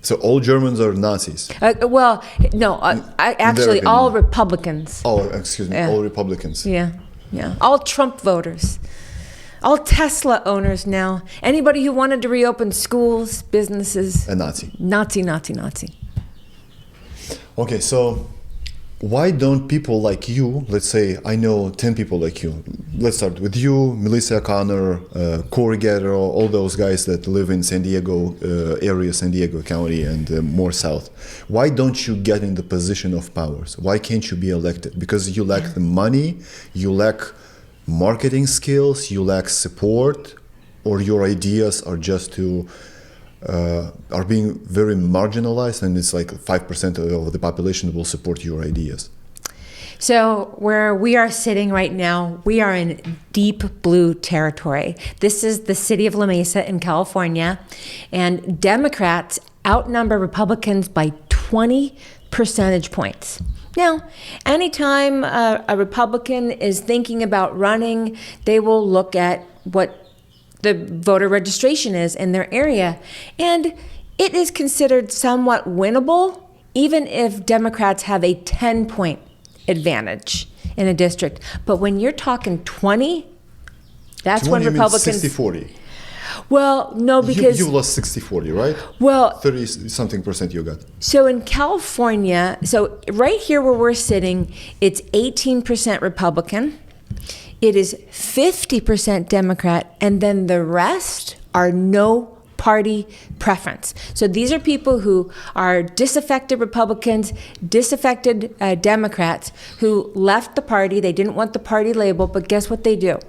So all Germans are Nazis? Well, no, actually all Republicans. Oh, excuse me, Yeah. all Republicans. Yeah. All Trump voters. All Tesla owners now. Anybody who wanted to reopen schools, businesses. A Nazi. Nazi. Okay, so why don't people like you, let's say I know 10 people like you. Let's start with you, Melissa Connor, Corey Guerrero, all those guys that live in San Diego area, San Diego County and more south. Why don't you get in the position of powers? Why can't you be elected? Because you lack the money, you lack marketing skills, you lack support, or your ideas are just are being very marginalized, and it's like 5% of the population will support your ideas. So where we are sitting right now, we are in deep blue territory. This is the city of La Mesa in California, and Democrats outnumber Republicans by 20 percentage points. Now, anytime a Republican is thinking about running, they will look at what the voter registration is in their area. And it is considered somewhat winnable, even if Democrats have a 10-point advantage in a district. But when you're talking 20, that's 20 when Republicans... 60-40. Well, no, because... You lost 60-40, right? Well... 30-something percent you got. So in California, so right here where we're sitting, it's 18% Republican. It is 50% Democrat, and then the rest are no party preference. So these are people who are disaffected Republicans, disaffected Democrats who left the party. They didn't want the party label, but guess what they do?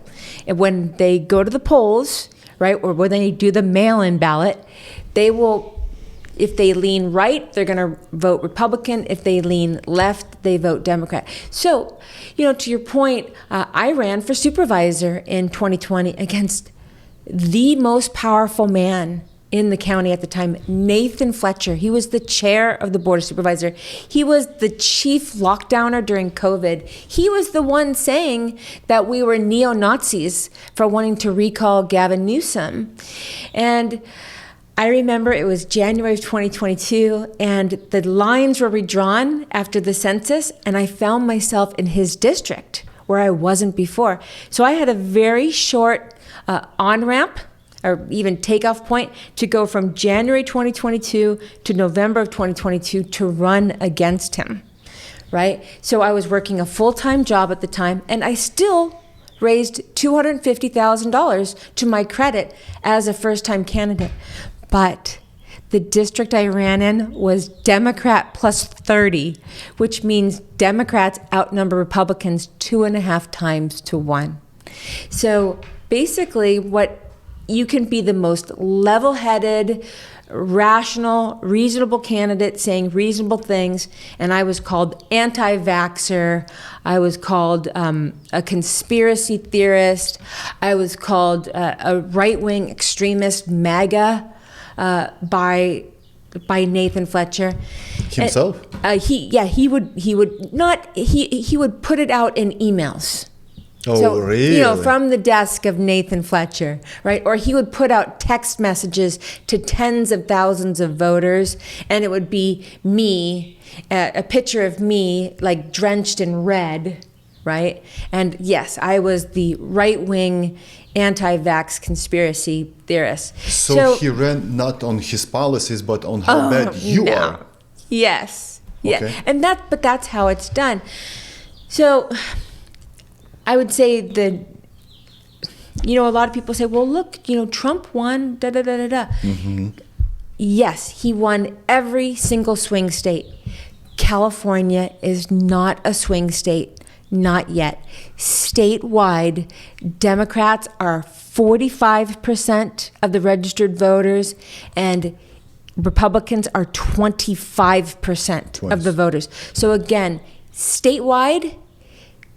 And when they go to the polls, right, or when they do the mail-in ballot, they will, if they lean right, they're going to vote Republican. If they lean left, they vote Democrat. So, to your point, I ran for supervisor in 2020 against the most powerful man in the county at the time, Nathan Fletcher. He was the chair of the Board of Supervisors. He was the chief lockdowner during COVID. He was the one saying that we were neo-Nazis for wanting to recall Gavin Newsom. And I remember it was January of 2022, and the lines were redrawn after the census, and I found myself in his district where I wasn't before. So I had a very short on-ramp or even takeoff point to go from January 2022 to November of 2022 to run against him, right? So I was working a full-time job at the time, and I still raised $250,000 to my credit as a first-time candidate. But the district I ran in was Democrat plus 30, which means Democrats outnumber Republicans 2.5 times to 1. So basically, what you can be the most level-headed, rational, reasonable candidate saying reasonable things, and I was called anti-vaxxer. I was called a conspiracy theorist. I was called a right-wing extremist, MAGA, by Nathan Fletcher Himself? He would put it out in emails. Oh, So, really? from the desk of Nathan Fletcher, right? Or he would put out text messages to tens of thousands of voters, and it would be me, a picture of me, like drenched in red, right? And yes, I was the right-wing anti-vax conspiracy theorist. So he ran not on his policies, but on how bad you are. Yes. Yeah. Okay. But that's how it's done. So I would say that, a lot of people say, well, look, Trump won, da-da-da-da-da. Yes, he won every single swing state. California is not a swing state, not yet. Statewide, Democrats are 45% of the registered voters, and Republicans are 25% of the voters. So again, statewide,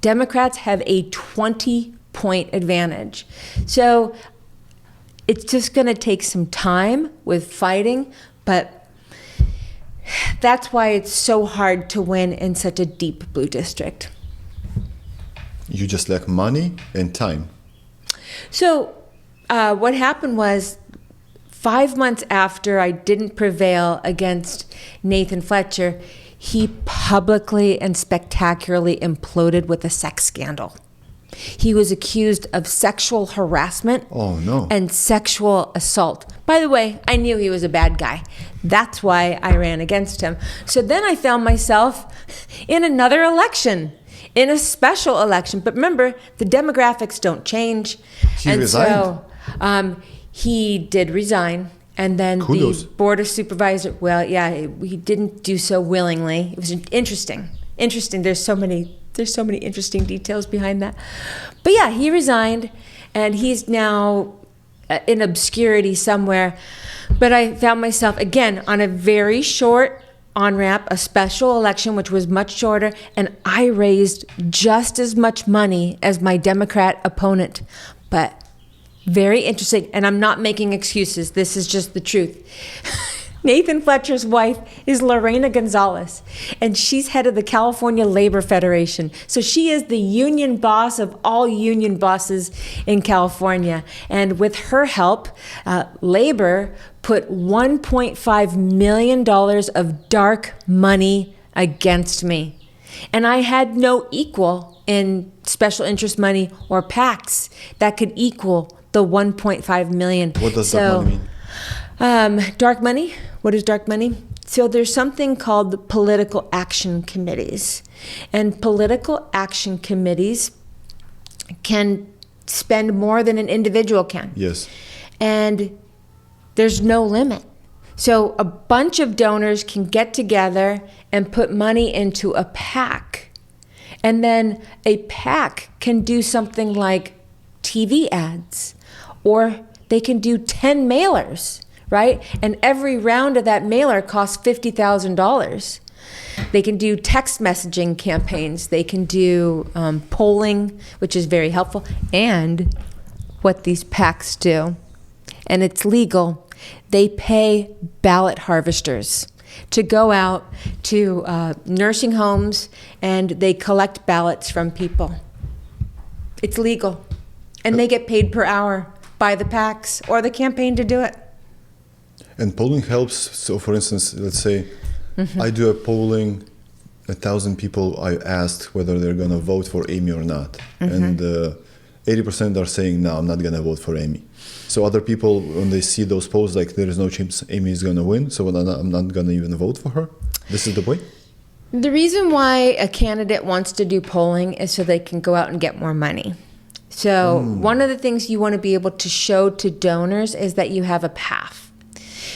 Democrats have a 20-point advantage. So it's just going to take some time with fighting, but that's why it's so hard to win in such a deep blue district. You just lack money and time. So what happened was 5 months after I didn't prevail against Nathan Fletcher, he publicly and spectacularly imploded with a sex scandal. He was accused of sexual harassment and sexual assault. By the way, I knew he was a bad guy. That's why I ran against him. So then I found myself in another election, in a special election. But remember, the demographics don't change. He resigned. So he did resign. And then Kudos. the Board of Supervisors, he didn't do so willingly. It was interesting. There's so many interesting details behind that. But yeah, he resigned, and he's now in obscurity somewhere. But I found myself, again, on a very short on-ramp, a special election, which was much shorter, and I raised just as much money as my Democrat opponent. But very interesting, and I'm not making excuses. This is just the truth. Nathan Fletcher's wife is Lorena Gonzalez, and she's head of the California Labor Federation. So she is the union boss of all union bosses in California. And with her help, Labor put $1.5 million of dark money against me. And I had no equal in special interest money or PACs that could equal the 1.5 million. What does dark money mean? Dark money? What is dark money? So there's something called the political action committees. And political action committees can spend more than an individual can. Yes. And there's no limit. So a bunch of donors can get together and put money into a PAC. And then a PAC can do something like TV ads, or they can do 10 mailers, right? And every round of that mailer costs $50,000. They can do text messaging campaigns. They can do polling, which is very helpful. And what these PACs do, and it's legal, they pay ballot harvesters to go out to nursing homes, and they collect ballots from people. It's legal. And they get paid per hour by the PACs or the campaign to do it. And polling helps. So for instance, let's say I do a polling, 1,000 people, I asked whether they're going to vote for Amy or not. And 80% are saying, no, I'm not going to vote for Amy. So other people, when they see those polls, like there is no chance Amy is going to win, so I'm not going to even vote for her. This is the point? The reason why a candidate wants to do polling is so they can go out and get more money. So one of the things you want to be able to show to donors is that you have a path.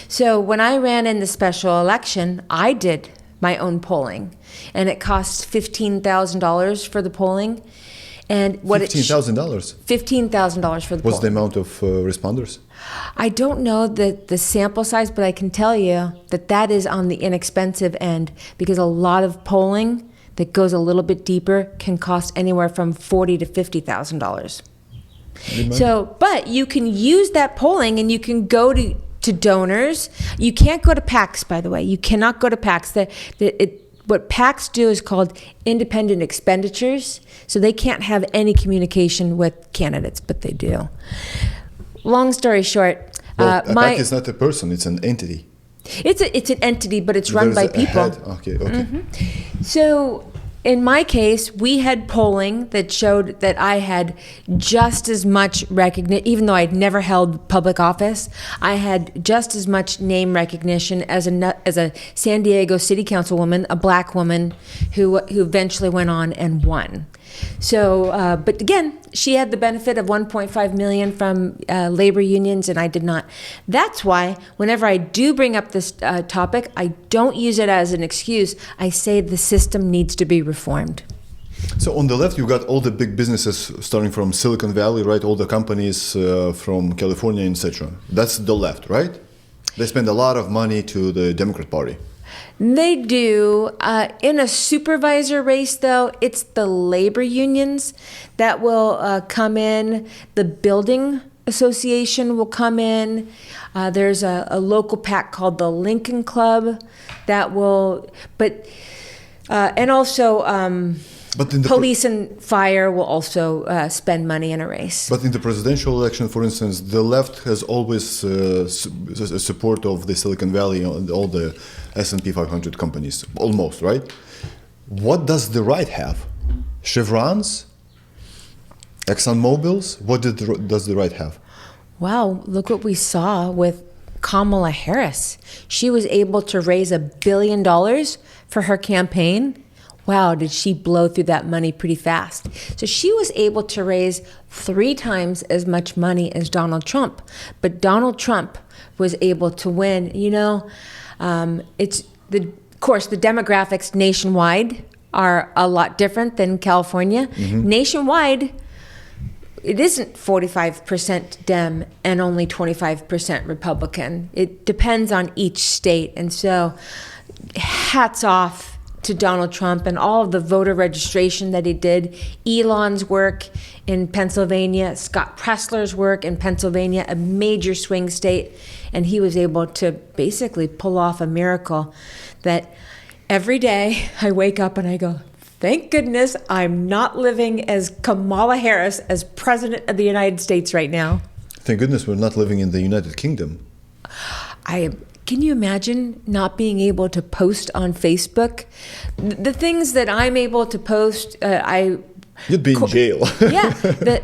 So when I ran in the special election, I did my own polling, and it cost $15,000 for the polling. And what $15,000 $15,000 for the was poll. the amount of responders. I don't know the sample size, but I can tell you that is on the inexpensive end, because a lot of polling that goes a little bit deeper can cost anywhere from $40,000 to $50,000. So, but you can use that polling and you can go to donors. You can't go to PACs, by the way. You cannot go to PACs. What PACs do is called independent expenditures. So they can't have any communication with candidates, but they do. Long story short, Well, a PAC is not a person; it's an entity. It's an entity, but it's run by There's a people. head. Okay. So in my case, we had polling that showed that I had just as much recognition, even though I'd never held public office, I had just as much name recognition as a San Diego City Councilwoman, a black woman who eventually went on and won. So, but again, she had the benefit of 1.5 million from labor unions, and I did not. That's why whenever I do bring up this topic, I don't use it as an excuse. I say the system needs to be reformed. So on the left, you got all the big businesses starting from Silicon Valley, right? All the companies from California, etc. That's the left, right? They spend a lot of money to the Democrat Party. They do. In a supervisor race, though, it's the labor unions that will come in. The building association will come in. There's a local PAC called the Lincoln Club that will, and also But in the police and fire will also spend money in a race. But in the presidential election, for instance, the left has always support of the Silicon Valley and all the S&P 500 companies, almost, right? What does the right have? Chevrons? ExxonMobils? What does the right have? Wow, look what we saw with Kamala Harris. She was able to raise $1 billion for her campaign. Wow, did she blow through that money pretty fast. So she was able to raise 3 times as much money as Donald Trump. But Donald Trump was able to win. You know, of course, the demographics nationwide are a lot different than California. Mm-hmm. Nationwide, it isn't 45% Dem and only 25% Republican. It depends on each state. And so hats off to Donald Trump and all of the voter registration that he did. Elon's work in Pennsylvania, Scott Pressler's work in Pennsylvania, a major swing state. And he was able to basically pull off a miracle that every day I wake up and I go, thank goodness I'm not living as Kamala Harris as President of the United States right now. Thank goodness we're not living in the United Kingdom. Can you imagine not being able to post on Facebook? The things that I'm able to post, You'd be in jail. Yeah.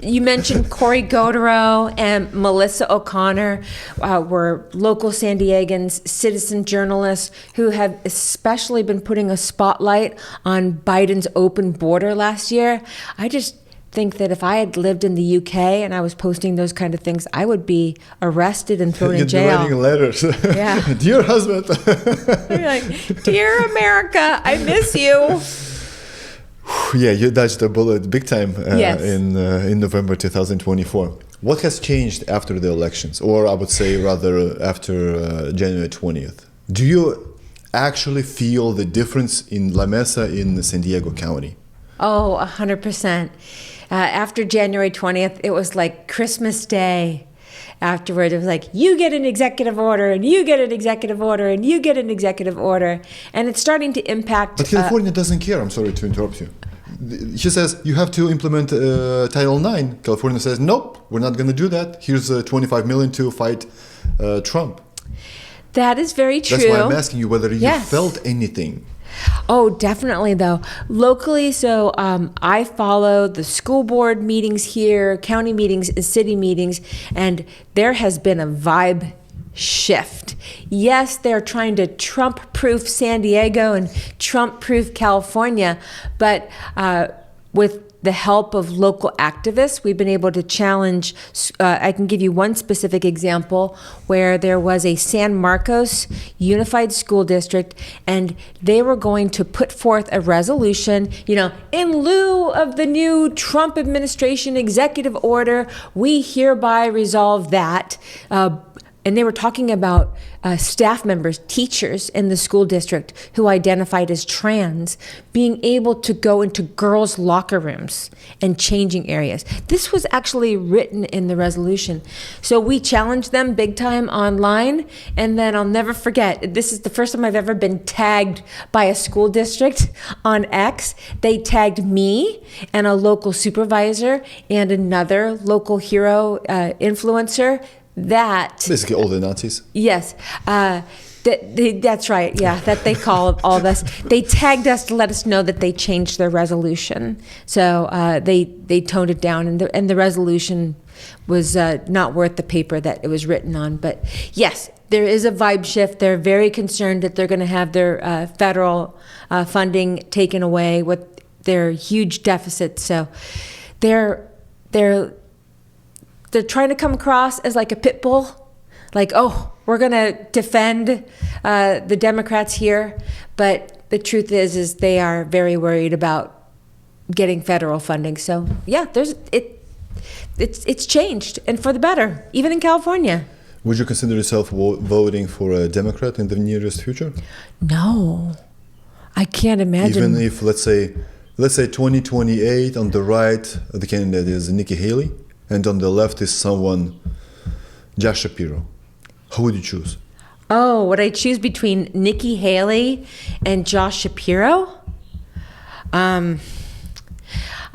You mentioned Cory Godero and Melissa O'Connor were local San Diegans, citizen journalists who have especially been putting a spotlight on Biden's open border last year. I just think that if I had lived in the UK and I was posting those kind of things, I would be arrested and thrown in jail. You'd be writing letters. Yeah. Dear husband. You're like, dear America, I miss you. Yeah, you dodged a bullet big time Yes. in November 2024. What has changed after the elections, or I would say rather after January 20th? Do you actually feel the difference in La Mesa in San Diego County? Oh, 100%. After January 20th, it was like Christmas Day. Afterward, it was like, you get an executive order, and you get an executive order, and you get an executive order. And it's starting to impact... But California doesn't care. I'm sorry to interrupt you. She says, you have to implement Title IX. California says, nope, we're not going to do that. Here's $25 million to fight Trump. That is very true. That's why I'm asking you whether you Yes. felt anything. Oh, definitely, though. Locally, so I follow the school board meetings here, county meetings, city meetings, and there has been a vibe shift. Yes, they're trying to Trump-proof San Diego and Trump-proof California, but with the help of local activists, we've been able to challenge. I can give you one specific example where there was a San Marcos Unified School District, and they were going to put forth a resolution, in lieu of the new Trump administration executive order, we hereby resolve that. And they were talking about staff members, teachers in the school district who identified as trans being able to go into girls' locker rooms and changing areas. This was actually written in the resolution. So we challenged them big time online. And then I'll never forget, this is the first time I've ever been tagged by a school district on X. They tagged me and a local supervisor and another local hero influencer. That basically all the Nazis. Yes, that's right. Yeah, that they call all this. They tagged us to let us know that they changed their resolution. So they toned it down, and the resolution was not worth the paper that it was written on. But yes, there is a vibe shift. They're very concerned that they're going to have their federal funding taken away with their huge deficits. So they're trying to come across as like a pit bull, like, oh, we're going to defend the Democrats here. But the truth is they are very worried about getting federal funding. So yeah, it's changed, and for the better, even in California. Would you consider yourself voting for a Democrat in the nearest future? No, I can't imagine. Even if, let's say 2028, on the right, the candidate is Nikki Haley, and on the left is someone, Josh Shapiro. Who would you choose? Oh, would I choose between Nikki Haley and Josh Shapiro? I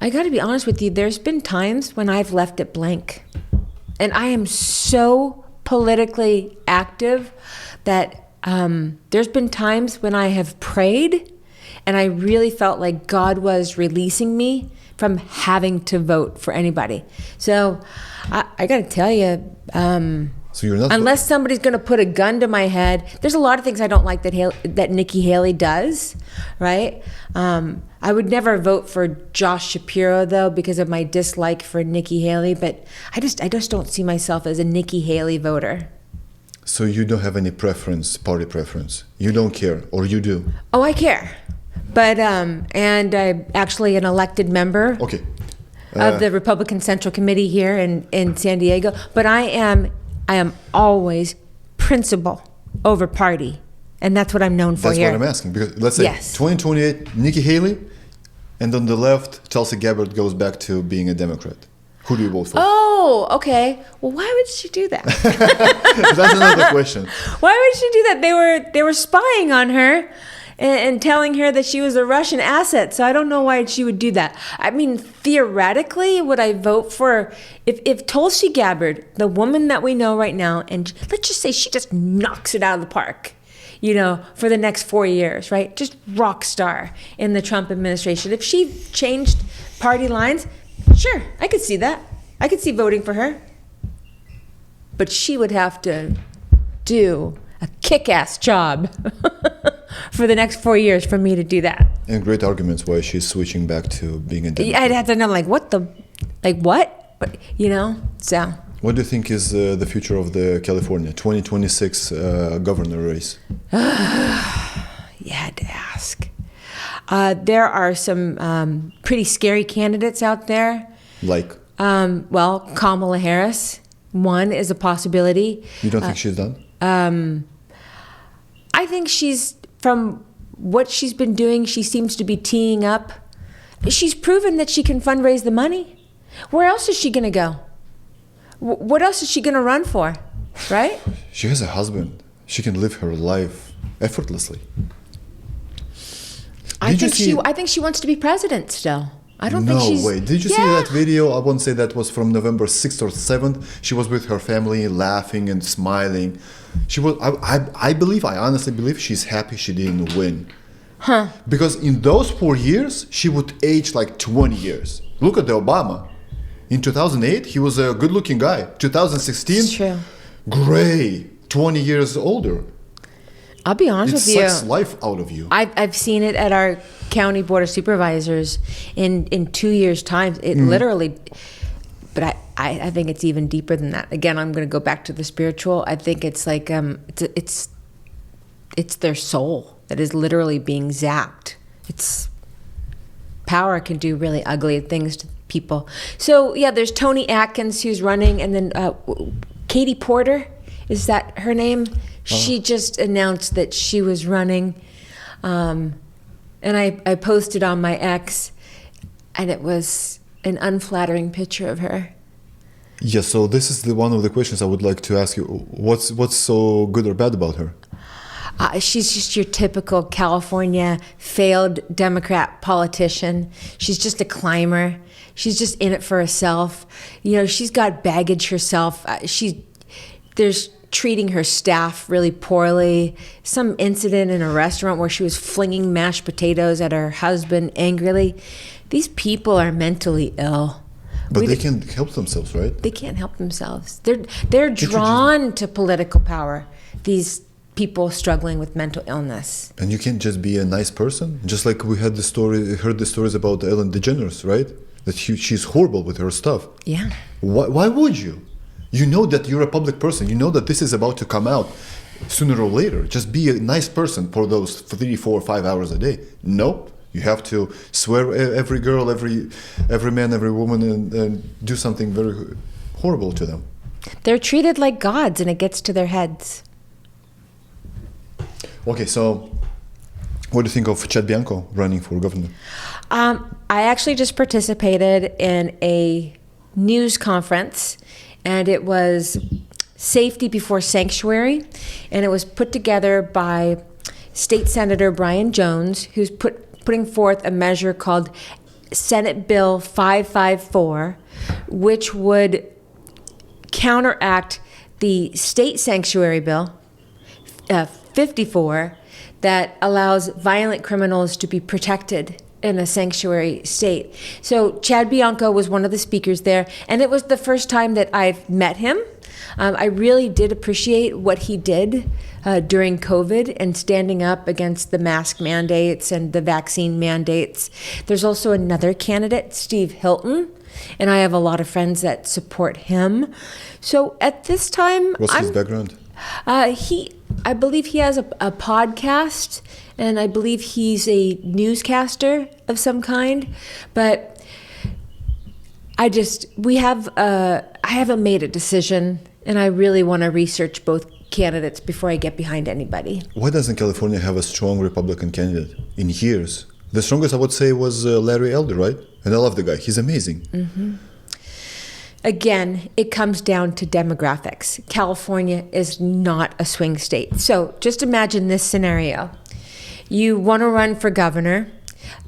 got to be honest with you. There's been times when I've left it blank. And I am so politically active that there's been times when I have prayed and I really felt like God was releasing me from having to vote for anybody. So I got to tell you, so you're not unless somebody's going to put a gun to my head, there's a lot of things I don't like that Nikki Haley does, right? I would never vote for Josh Shapiro though because of my dislike for Nikki Haley, but I just don't see myself as a Nikki Haley voter. So you don't have any preference, party preference? You don't care, or you do? Oh, I care. But, and I'm actually an elected member of the Republican Central Committee here in San Diego. But I am always principle over party. And that's what I'm known for here. That's what I'm asking. Because let's say 2028, Nikki Haley, and on the left, Tulsi Gabbard goes back to being a Democrat. Who do you vote for? Oh, okay. Well, why would she do that? That's another question. Why would she do that? They were spying on her and telling her that she was a Russian asset. So I don't know why she would do that. I mean, theoretically, would I vote for, if Tulsi Gabbard, the woman that we know right now, and let's just say she just knocks it out of the park, for the next 4 years, right? Just rock star in the Trump administration. If she changed party lines, sure, I could see that. I could see voting for her. But she would have to do a kick-ass job for the next 4 years for me to do that. And great arguments why she's switching back to being a Democrat. I'd have to know, what? So. What do you think is the future of the California 2026 governor race? You had to ask. There are some pretty scary candidates out there. Like? Kamala Harris, one is a possibility. You don't think she's done? I think from what she's been doing, she seems to be teeing up. She's proven that she can fundraise the money. Where else is she going to go? What else is she going to run for, right? She has a husband. She can live her life effortlessly. I think she wants to be president still. I don't think she's... No way. Did you see that video? I won't say that was from November 6th or 7th. She was with her family laughing and smiling. She was. I honestly believe she's happy she didn't win. Huh. Because in those 4 years, she would age like 20 years. Look at the Obama. In 2008, he was a good-looking guy. 2016, it's true. gray, 20 years older. I'll be honest It with you. sucks life out of you. I've seen it at our county board of supervisors in 2 years' time. It literally, but I think it's even deeper than that. Again, I'm going to go back to the spiritual. I think it's like it's their soul that is literally being zapped. It's power can do really ugly things to people. So yeah, there's Tony Atkins who's running, and then Katie Porter, is that her name? She just announced that she was running, and I posted on my X, and it was an unflattering picture of her. Yeah, so this is one of the questions I would like to ask you. What's so good or bad about her? She's just your typical California failed Democrat politician. She's just a climber. She's just in it for herself. You know, she's got baggage herself. There's treating her staff really poorly. Some incident in a restaurant where she was flinging mashed potatoes at her husband angrily. These people are mentally ill. But they can't help themselves, right? They can't help themselves. They're drawn to political power. These people struggling with mental illness. And you can't just be a nice person, just like we heard the stories about Ellen DeGeneres, right? That she's horrible with her stuff. Yeah. Why would you? You know that you're a public person. You know that this is about to come out sooner or later. Just be a nice person for those 3, 4, 5 hours a day. Nope. You have to swear every girl, every man, every woman, and do something very horrible to them. They're treated like gods, and it gets to their heads. Okay, so what do you think of Chad Bianco running for governor? I actually just participated in a news conference, and it was Safety Before Sanctuary, and it was put together by State Senator Brian Jones, who's putting forth a measure called Senate Bill 554, which would counteract the state sanctuary bill 54 that allows violent criminals to be protected in a sanctuary state. So Chad Bianco was one of the speakers there, and it was the first time that I've met him. I really did appreciate what he did during COVID and standing up against the mask mandates and the vaccine mandates. There's also another candidate, Steve Hilton, and I have a lot of friends that support him. So at this time, what's his background? I believe he has a podcast, and I believe he's a newscaster of some kind. But I haven't made a decision, and I really want to research both candidates before I get behind anybody. Why doesn't California have a strong Republican candidate in years? The strongest I would say was Larry Elder, right? And I love the guy. He's amazing. Mm-hmm. Again, it comes down to demographics. California is not a swing state. So just imagine this scenario. You want to run for governor.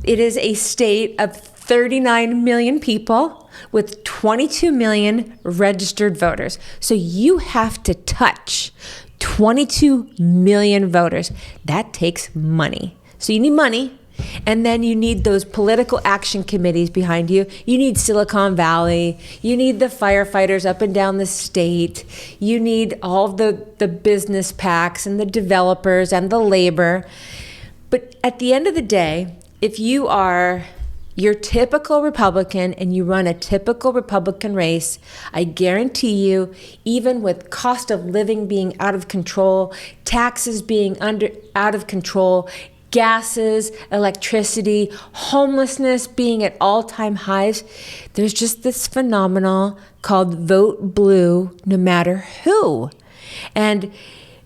It is a state of 39 million people with 22 million registered voters. So you have to touch 22 million voters. That takes money. So you need money. And then you need those political action committees behind you. You need Silicon Valley. You need the firefighters up and down the state. You need all the business PACs and the developers and the labor. But at the end of the day, if you are your typical Republican and you run a typical Republican race, I guarantee you, even with cost of living being out of control, taxes being out of control, gases, electricity, homelessness being at all-time highs, there's just this phenomenon called vote blue no matter who. And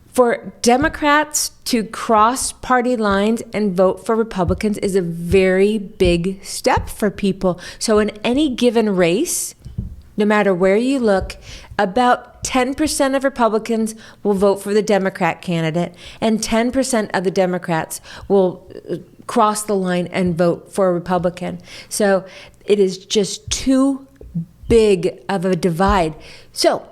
for Democrats to cross party lines and vote for Republicans is a very big step for people. So in any given race, no matter where you look, about 10% of Republicans will vote for the Democrat candidate, and 10% of the Democrats will cross the line and vote for a Republican. So it is just too big of a divide. So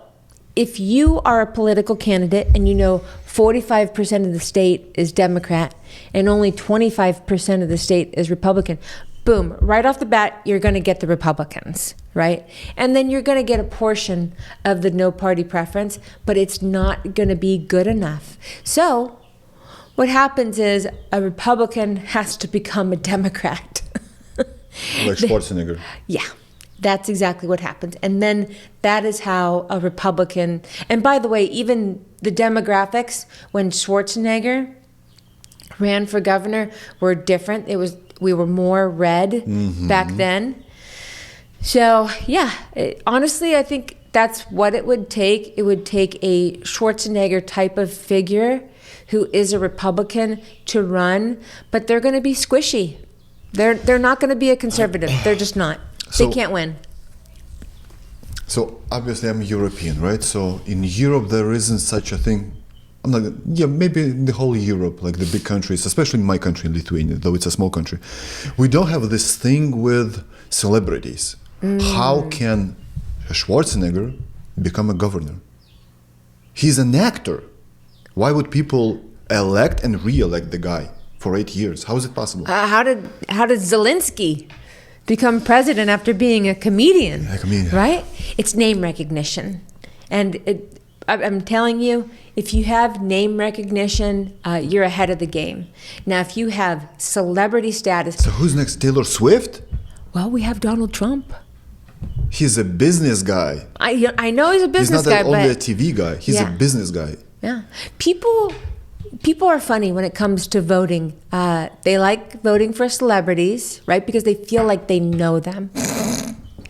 if you are a political candidate and you know 45% of the state is Democrat and only 25% of the state is Republican, boom, right off the bat, you're going to get the Republicans, right? And then you're going to get a portion of the no party preference, but it's not going to be good enough. So what happens is a Republican has to become a Democrat. Like Schwarzenegger. Yeah, that's exactly what happens. And then that is how a Republican, and by the way, even the demographics when Schwarzenegger ran for governor were different. We were more red back then. So yeah, honestly, I think that's what it would take. It would take a Schwarzenegger type of figure who is a Republican to run, but they're going to be squishy. They're not going to be a conservative. They're just not. They can't win. So obviously I'm European, right? So in Europe there isn't such a thing. Maybe in the whole Europe, like the big countries, especially in my country, Lithuania, though it's a small country, we don't have this thing with celebrities. How can Schwarzenegger become a governor? He's an actor. Why would people elect and re-elect the guy for 8 years? How is it possible? How did Zelensky become president after being a comedian? Right? It's name recognition, and I'm telling you, if you have name recognition, you're ahead of the game. Now, if you have celebrity status, so who's next? Taylor Swift? Well, we have Donald Trump. He's a business guy. I know he's a business guy, but he's not only a TV guy. He's a business guy. Yeah, people are funny when it comes to voting. They like voting for celebrities, right? Because they feel like they know them.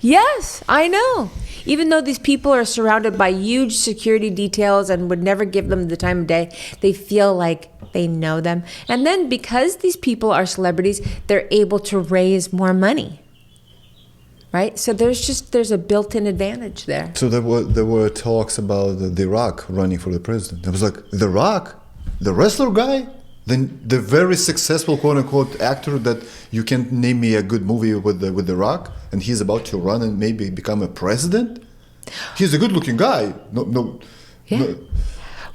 Yes, I know. Even though these people are surrounded by huge security details and would never give them the time of day, they feel like they know them. And then because these people are celebrities, they're able to raise more money. Right? So there's a built-in advantage there. So there were talks about The Rock running for the president. I was like, The Rock? The wrestler guy? Then the very successful quote-unquote actor that you can name me a good movie with The Rock, and he's about to run and maybe become a president? He's a good-looking guy. No.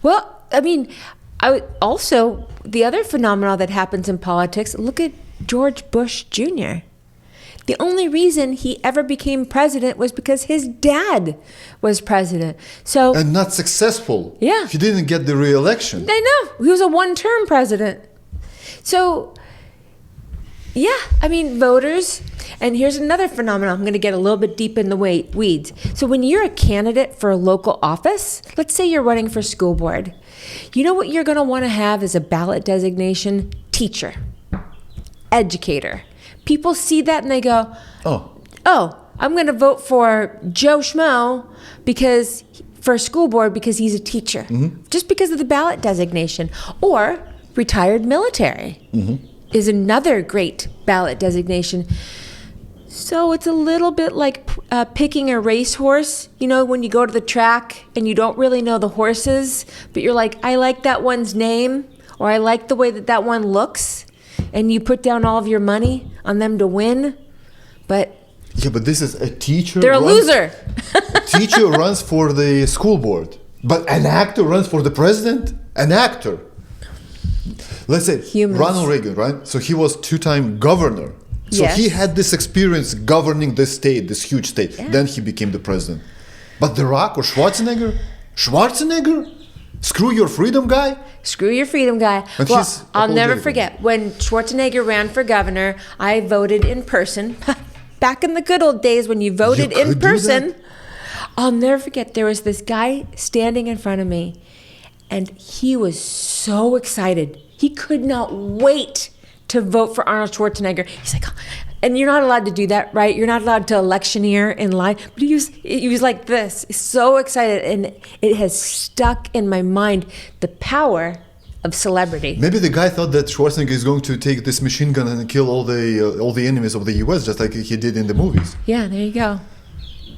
Well, I mean, also, the other phenomenon that happens in politics, look at George Bush Jr. The only reason he ever became president was because his dad was president. And not successful. Yeah. He didn't get the re-election. I know. He was a one-term president. So, yeah, I mean, voters. And here's another phenomenon. I'm going to get a little bit deep in the weeds. So when you're a candidate for a local office, let's say you're running for school board, you know what you're going to want to have as a ballot designation? Teacher, educator. People see that and they go, oh, I'm going to vote for Joe Schmo for school board because he's a teacher, just because of the ballot designation. Or retired military is another great ballot designation. So it's a little bit like picking a racehorse. You know, when you go to the track and you don't really know the horses, but you're like, I like that one's name, or I like the way that one looks. And you put down all of your money on them to win, but this is a teacher. They're a loser. A teacher runs for the school board, but an actor runs for the president. An actor. Let's say Ronald Reagan, right? So he was 2-time governor. So he had this experience governing this state, this huge state. Yeah. Then he became the president. But The Rock or Schwarzenegger? Screw your freedom guy? Screw your freedom guy. Well, I'll never forget when Schwarzenegger ran for governor, I voted in person. Back in the good old days when you voted in person. I'll never forget, there was this guy standing in front of me, and he was so excited. He could not wait to vote for Arnold Schwarzenegger. He's like, and you're not allowed to do that, right? You're not allowed to electioneer in line. But he was like this, so excited, and it has stuck in my mind, the power of celebrity. Maybe the guy thought that Schwarzenegger is going to take this machine gun and kill all the enemies of the U.S. just like he did in the movies. Yeah, there you go.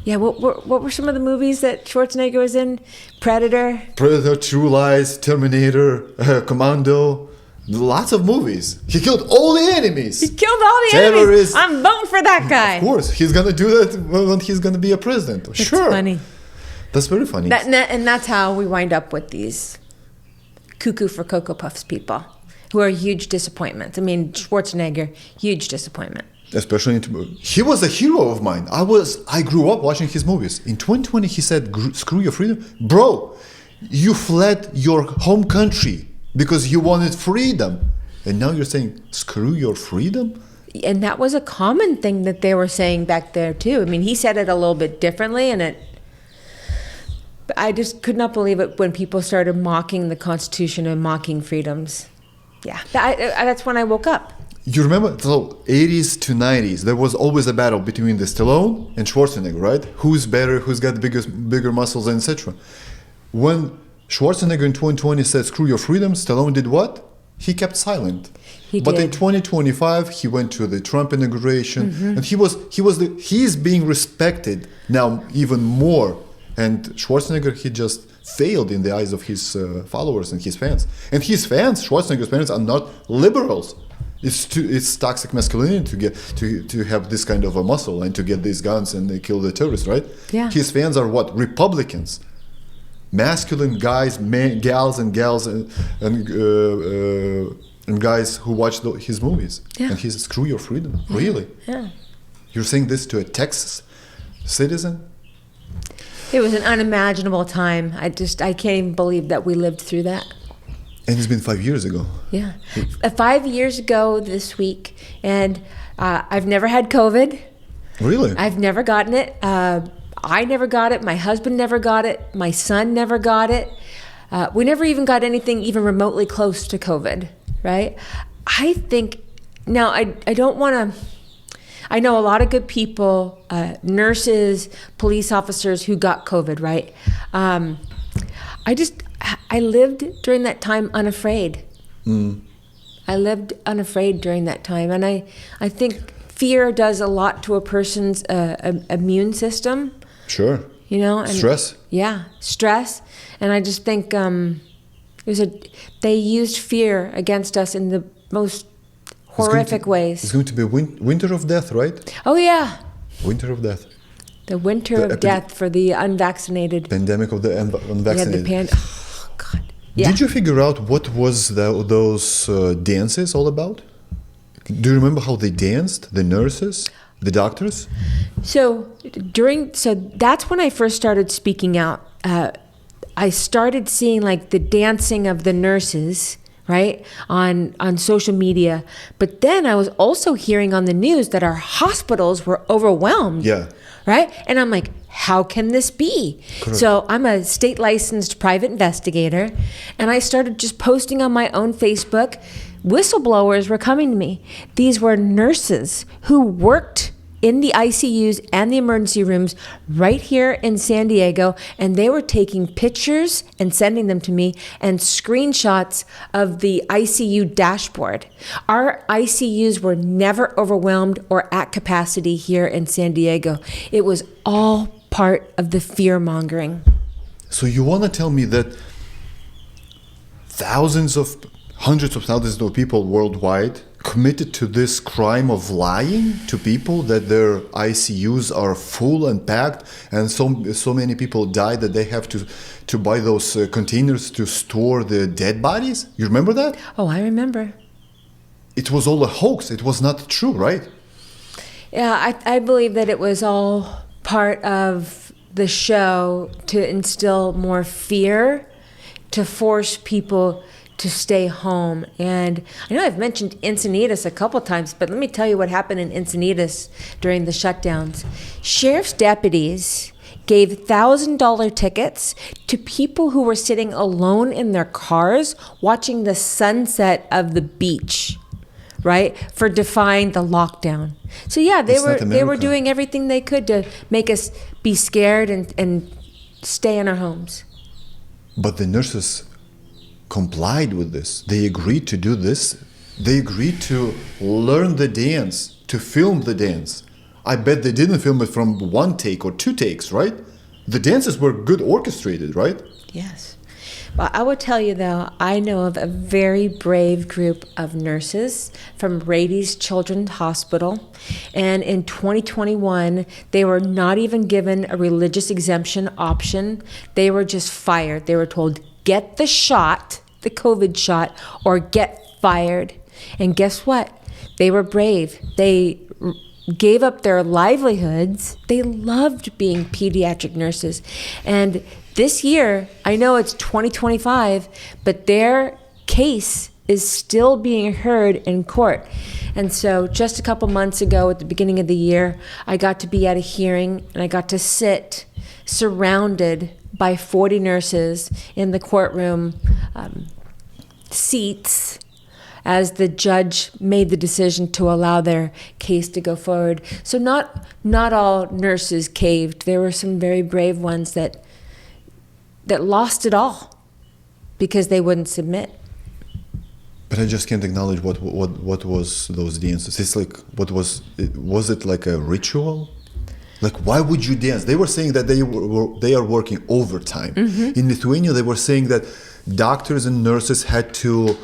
Yeah, what were some of the movies that Schwarzenegger was in? Predator, True Lies, Terminator, Commando. Lots of movies. He killed all the enemies. He killed all the enemies. I'm voting for that guy. Of course. He's going to do that when he's going to be a president. That's funny. That's very funny. And that's how we wind up with these cuckoo for Cocoa Puffs people who are huge disappointments. I mean, Schwarzenegger, huge disappointment. Especially he was a hero of mine. I grew up watching his movies. In 2020, he said, screw your freedom. Bro, you fled your home country because you wanted freedom. And now you're saying, screw your freedom? And that was a common thing that they were saying back there too. I mean, he said it a little bit differently, and I just could not believe it when people started mocking the Constitution and mocking freedoms. Yeah, that's when I woke up. You remember, so 80s to 90s, there was always a battle between the Stallone and Schwarzenegger, right? Who's better, who's got the bigger muscles, etc. When Schwarzenegger in 2020 said, screw your freedom, Stallone did what? He kept silent. But in 2025, he went to the Trump inauguration, and he's being respected now even more. And Schwarzenegger, he just failed in the eyes of his followers and his fans. And his fans, Schwarzenegger's fans, are not liberals. It's toxic masculinity to have this kind of a muscle and to get these guns and kill the terrorists, right? Yeah. His fans are what? Republicans. Masculine guys, gals and guys who watch his movies. Yeah. And he's screw your freedom. Yeah. Really? Yeah. You're saying this to a Texas citizen? It was an unimaginable time. I can't even believe that we lived through that. And it's been 5 years ago. Yeah. 5 years ago this week. And I've never had COVID. Really? I've never gotten it. I never got it. My husband never got it. My son never got it. We never even got anything even remotely close to COVID, right? I think, now I don't want to, I know a lot of good people, nurses, police officers who got COVID, right? I lived during that time unafraid. I lived unafraid during that time. And I think fear does a lot to a person's immune system. Sure. You know? And stress. Yeah, stress. And I just think they used fear against us in the most horrific ways. It's going to be winter of death, right? Oh, yeah. Winter of death. The winter of death for the unvaccinated. Pandemic of the unvaccinated. Yeah, oh, God. Yeah. Did you figure out what was those dances all about? Do you remember how they danced, the nurses, the doctors? So that's when I first started speaking out. I started seeing like the dancing of the nurses, right, on social media. But then I was also hearing on the news that our hospitals were overwhelmed. Yeah. Right? And I'm like, how can this be? Correct. So I'm a state licensed private investigator, and I started just posting on my own Facebook. Whistleblowers were coming to me. These were nurses who worked in the ICUs and the emergency rooms right here in San Diego, and they were taking pictures and sending them to me and screenshots of the ICU dashboard. Our ICUs were never overwhelmed or at capacity here in San Diego. It was all part of the fear-mongering. So you want to tell me that hundreds of thousands of people worldwide committed to this crime of lying to people that their ICUs are full and packed, and so many people died that they have to buy those containers to store the dead bodies? You remember that? Oh, I remember. It was all a hoax. It was not true, right? Yeah, I believe that it was all part of the show to instill more fear, to force people to stay home. And I know I've mentioned Encinitas a couple times, but let me tell you what happened in Encinitas during the shutdowns. Sheriff's deputies gave $1,000 tickets to people who were sitting alone in their cars watching the sunset of the beach, right, for defying the lockdown. So yeah, they were doing everything they could to make us be scared and stay in our homes. But the nurses complied with this. They agreed to do this. They agreed to learn the dance, to film the dance. I bet they didn't film it from one take or two takes, right? The dances were good orchestrated, right? Yes. Well, I will tell you though, I know of a very brave group of nurses from Rady's Children's Hospital. And in 2021, they were not even given a religious exemption option. They were just fired. They were told, get the shot, the COVID shot, or get fired. And guess what? They were brave. They gave up their livelihoods. They loved being pediatric nurses. And this year, I know it's 2025, but they're case is still being heard in court. And so just a couple months ago at the beginning of the year, I got to be at a hearing and I got to sit surrounded by 40 nurses in the courtroom seats as the judge made the decision to allow their case to go forward. So not all nurses caved. There were some very brave ones that lost it all because they wouldn't submit. But I just can't acknowledge what was those dances. It's like, was it like a ritual? Like, why would you dance? They were saying that they are working overtime. Mm-hmm. In Lithuania, they were saying that doctors and nurses had to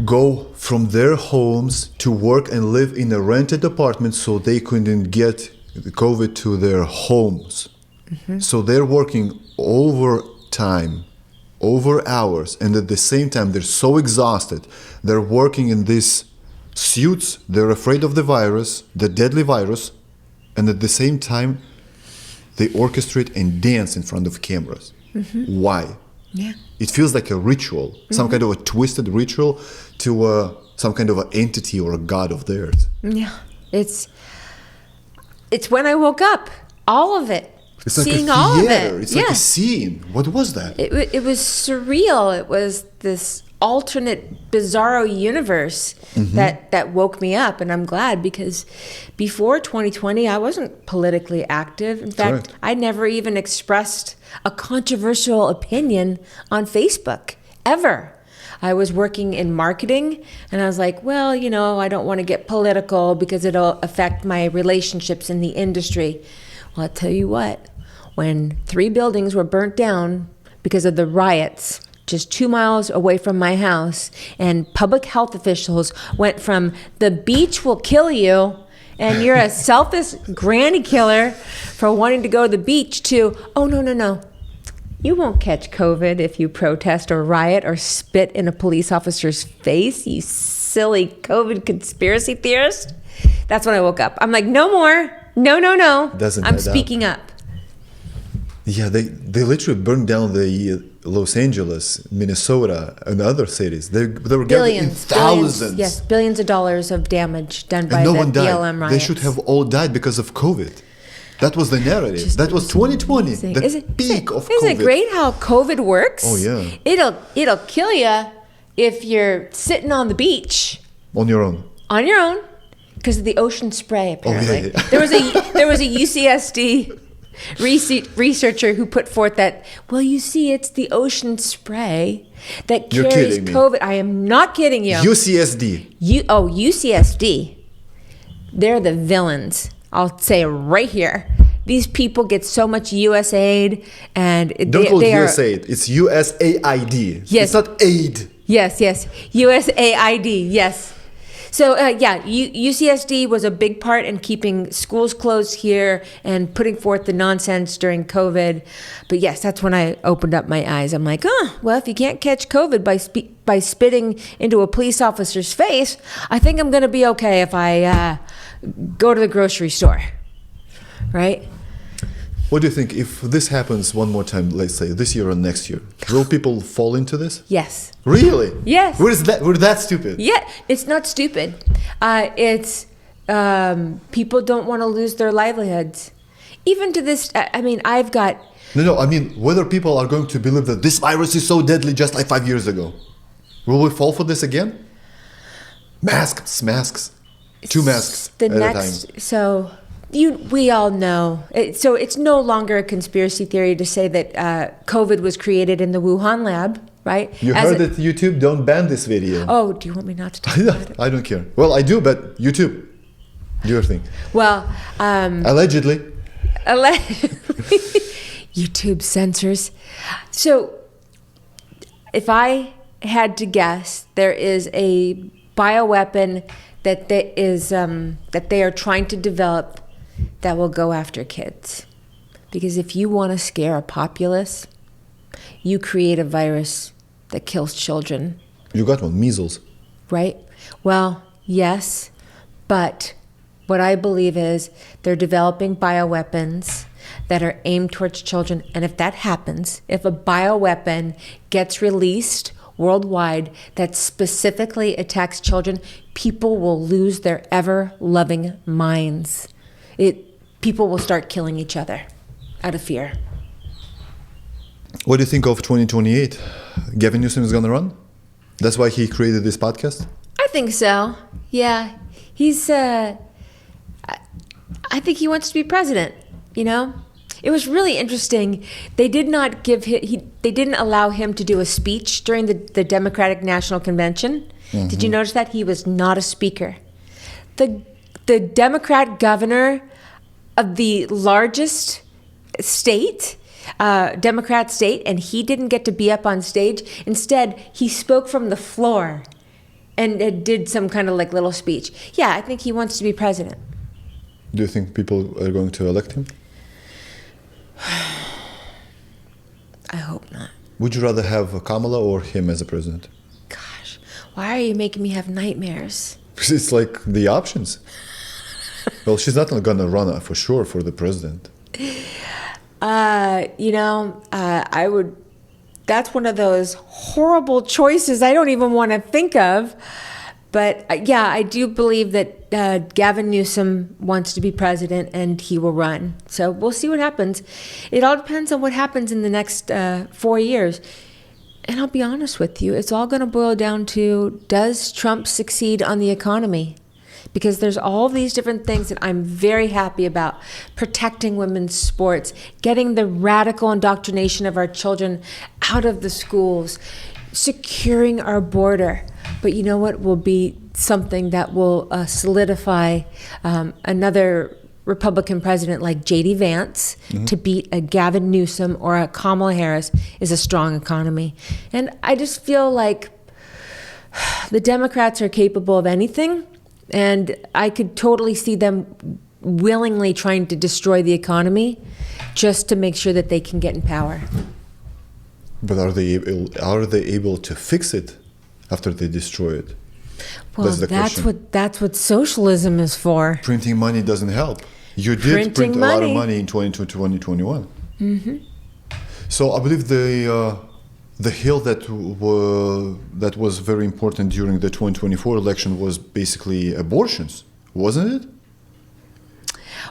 go from their homes to work and live in a rented apartment so they couldn't get COVID to their homes. Mm-hmm. So they're working overtime, over hours, and at the same time they're so exhausted. They're working in these suits. They're afraid of the virus, the deadly virus, and at the same time they orchestrate and dance in front of cameras. Mm-hmm. Why? Yeah. It feels like a ritual, mm-hmm. some kind of a twisted ritual to some kind of an entity or a god of theirs. Yeah, it's when I woke up, all of it. It's like seeing a all of theater. it. It's like a scene. What was that? It was surreal. It was this alternate, bizarro universe mm-hmm. that woke me up, and I'm glad because before 2020, I wasn't politically active. In fact, correct. I never even expressed a controversial opinion on Facebook, ever. I was working in marketing, and I was like, well, I don't want to get political because it'll affect my relationships in the industry. Well, I'll tell you what, when 3 buildings were burnt down because of the riots just 2 miles away from my house, and public health officials went from the beach will kill you and you're a selfish granny killer for wanting to go to the beach to, oh, no. You won't catch COVID if you protest or riot or spit in a police officer's face, you silly COVID conspiracy theorist. That's when I woke up. I'm like, no more. No. I'm speaking up. Yeah, they literally burned down the Los Angeles, Minnesota, and other cities. They were getting thousands. Yes, billions of dollars of damage done by no the one died. BLM riots. They should have all died because of COVID. That was the narrative. That was 2020, the peak of COVID. Isn't it great how COVID works? Oh, yeah. It'll kill you if you're sitting on the beach. On your own. On your own, because of the ocean spray, apparently. Oh, yeah. There was a UCSD researcher who put forth that, well, you see, it's the ocean spray that carries COVID. I am not kidding you. UCSD. UCSD. They're the villains. I'll say right here. These people get so much US-aid, and don't call it USAID. It's USAID. Yes. It's not aid. Yes. USAID. Yes. So UCSD was a big part in keeping schools closed here and putting forth the nonsense during COVID. But yes, that's when I opened up my eyes. I'm like, well, if you can't catch COVID by spitting into a police officer's face, I think I'm going to be okay if I go to the grocery store, right? What do you think if this happens one more time, let's say this year or next year? Will people fall into this? Yes. Really? Yes. We're that stupid? Yeah, it's not stupid. It's people don't want to lose their livelihoods. Even to this, I've got... No, I mean, whether people are going to believe that this virus is so deadly just like 5 years ago. Will we fall for this again? Masks. 2 masks at a time. So... we all know. So it's no longer a conspiracy theory to say that COVID was created in the Wuhan lab, right? You heard that YouTube don't ban this video. Oh, do you want me not to talk about it? I don't care. Well, I do, but YouTube, do your thing. Well, allegedly. YouTube censors. So if I had to guess, there is a bioweapon that they are trying to develop that will go after kids. Because if you want to scare a populace, you create a virus that kills children. You got one, measles. Right? Well, yes, but what I believe is they're developing bioweapons that are aimed towards children. And if that happens, if a bioweapon gets released worldwide that specifically attacks children, people will lose their ever-loving minds. People will start killing each other out of fear. What do you think of 2028? Gavin Newsom is going to run? That's why he created this podcast? I think so. Yeah. He's, I think he wants to be president, you know? It was really interesting. They did not give they didn't allow him to do a speech during the Democratic National Convention. Mm-hmm. Did you notice that? He was not a speaker. The Democrat governor of the largest state, Democrat state, and he didn't get to be up on stage. Instead, he spoke from the floor and did some kind of like little speech. Yeah, I think he wants to be president. Do you think people are going to elect him? I hope not. Would you rather have Kamala or him as a president? Gosh, why are you making me have nightmares? Because it's like the options. Well, she's not going to run for sure for the president. I would. That's one of those horrible choices I don't even want to think of. But yeah, I do believe that Gavin Newsom wants to be president and he will run. So we'll see what happens. It all depends on what happens in the next 4 years. And I'll be honest with you, it's all going to boil down to, does Trump succeed on the economy? Because there's all these different things that I'm very happy about. Protecting women's sports, getting the radical indoctrination of our children out of the schools, securing our border. But you know what will be something that will solidify another Republican president like J.D. Vance to beat a Gavin Newsom or a Kamala Harris is a strong economy. And I just feel like the Democrats are capable of anything. And I could totally see them willingly trying to destroy the economy just to make sure that they can get in power. But are they able to fix it after they destroy it? Well, that's what socialism is for. Printing money doesn't help. You did print a lot of money in 2021. Mm-hmm. So I believe the hill that was very important during the 2024 election was basically abortions, wasn't it?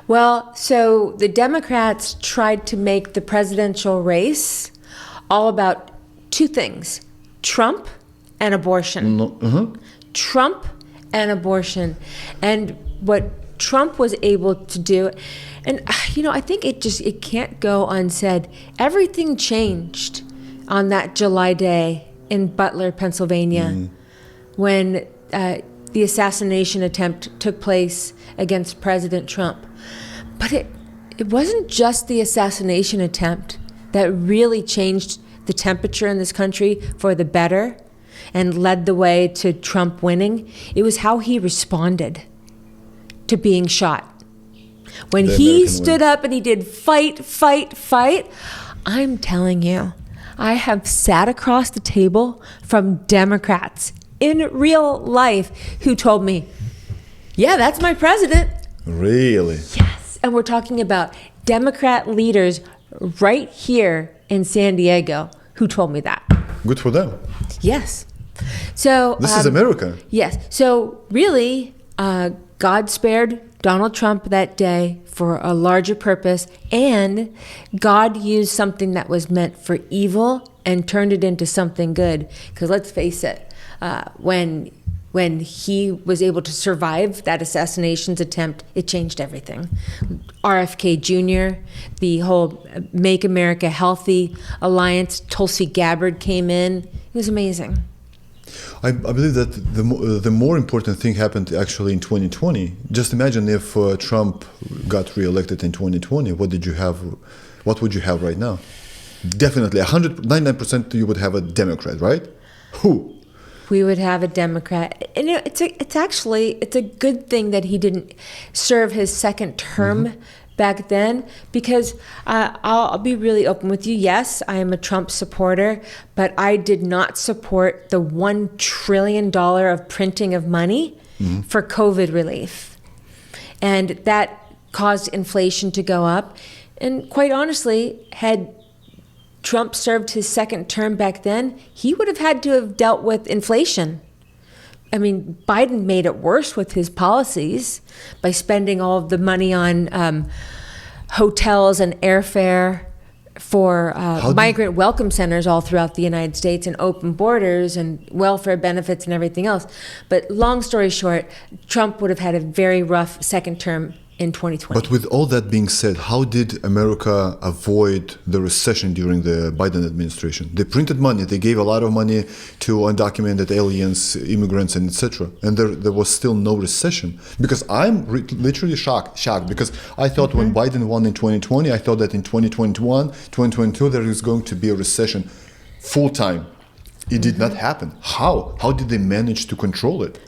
Well, so the Democrats tried to make the presidential race all about two things: Trump and abortion. Trump and abortion. And what Trump was able to do, and I think it can't go unsaid. Everything changed on that July day in Butler, Pennsylvania, when the assassination attempt took place against President Trump. But it wasn't just the assassination attempt that really changed the temperature in this country for the better and led the way to Trump winning. It was how he responded to being shot. When he stood up and he did fight, fight, fight, I'm telling you, I have sat across the table from Democrats in real life who told me, yeah, that's my president. Really? Yes. And we're talking about Democrat leaders right here in San Diego who told me that. Good for them. Yes. So this is America. Yes. So really, God spared Donald Trump that day for a larger purpose, and God used something that was meant for evil and turned it into something good. Because let's face it, when he was able to survive that assassination attempt, it changed everything. RFK Jr., the whole Make America Healthy Alliance, Tulsi Gabbard came in. It was amazing. I believe that the more important thing happened actually in 2020. Just imagine if Trump got reelected in 2020. What would you have right now? Definitely 99% you would have a Democrat, right? Who? We would have a Democrat. And it's a good thing that he didn't serve his second term back then, because I'll be really open with you. Yes, I am a Trump supporter, but I did not support the $1 trillion of printing of money for COVID relief. And that caused inflation to go up. And quite honestly, had Trump served his second term back then, he would have had to have dealt with inflation. I mean, Biden made it worse with his policies by spending all of the money on hotels and airfare for migrant welcome centers all throughout the United States and open borders and welfare benefits and everything else. But long story short, Trump would have had a very rough second term in 2020. But with all that being said, how did America avoid the recession during the Biden administration? They printed money. They gave a lot of money to undocumented aliens, immigrants, and etc. And there was still no recession. Because I'm literally shocked because I thought when Biden won in 2020, I thought that in 2021, 2022, there is going to be a recession full time. It did not happen. How? How did they manage to control it?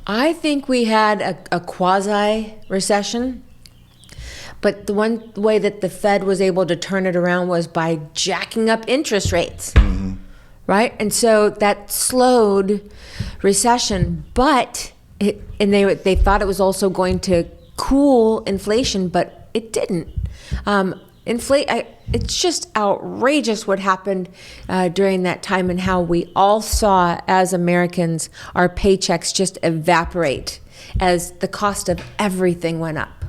I think we had a quasi-recession, but the one way that the Fed was able to turn it around was by jacking up interest rates, right? And so that slowed recession, but they thought it was also going to cool inflation, but it didn't. It's just outrageous what happened during that time and how we all saw as Americans our paychecks just evaporate as the cost of everything went up.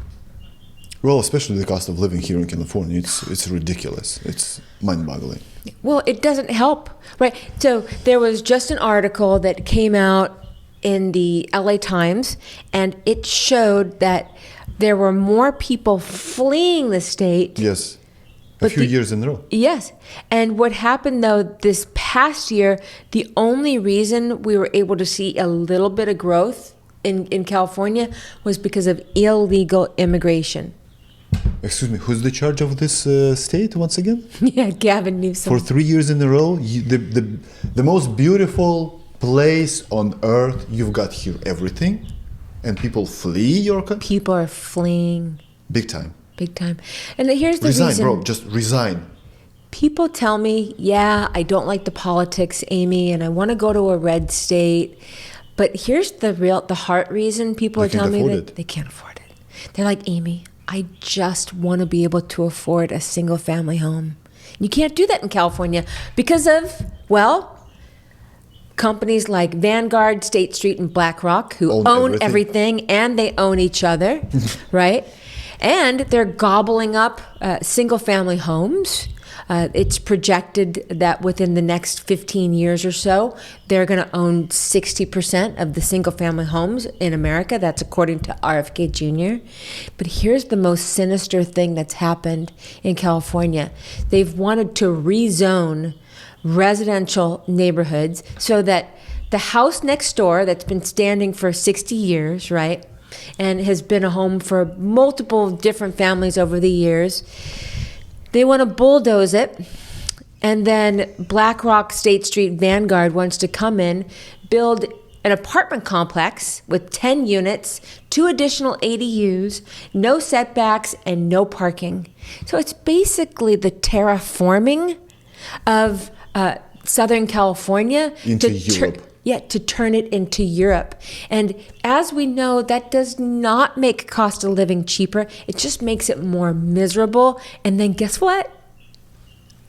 Well, especially the cost of living here in California. It's ridiculous. It's mind-boggling. Well, it doesn't help, right? So there was just an article that came out in the LA Times, and it showed that there were more people fleeing the state. Yes. A few years in a row. Yes. And what happened, though, this past year, the only reason we were able to see a little bit of growth in California was because of illegal immigration. Excuse me, who's the charge of this state once again? Yeah, Gavin Newsom. For 3 years in a row, the most beautiful place on earth, you've got here everything, and people flee your country? People are fleeing. Big time. Big time. And here's the resign, reason. bro, just resign. People tell me, yeah, I don't like the politics, Amy, and I want to go to a red state. But here's the heart reason people are telling me that they can't afford it. They're like, Amy, I just want to be able to afford a single family home. You can't do that in California because of, well, companies like Vanguard, State Street, and BlackRock who own everything and they own each other, right? And they're gobbling up single-family homes. It's projected that within the next 15 years or so, they're going to own 60% of the single-family homes in America. That's according to RFK Jr. But here's the most sinister thing that's happened in California. They've wanted to rezone residential neighborhoods so that the house next door that's been standing for 60 years, right, and has been a home for multiple different families over the years, they want to bulldoze it, and then BlackRock, State Street, Vanguard wants to come in, build an apartment complex with 10 units, 2 additional ADUs, no setbacks, and no parking. So it's basically the terraforming of Southern California into Europe. To turn it into Europe. And as we know, that does not make cost of living cheaper. It just makes it more miserable. And then guess what?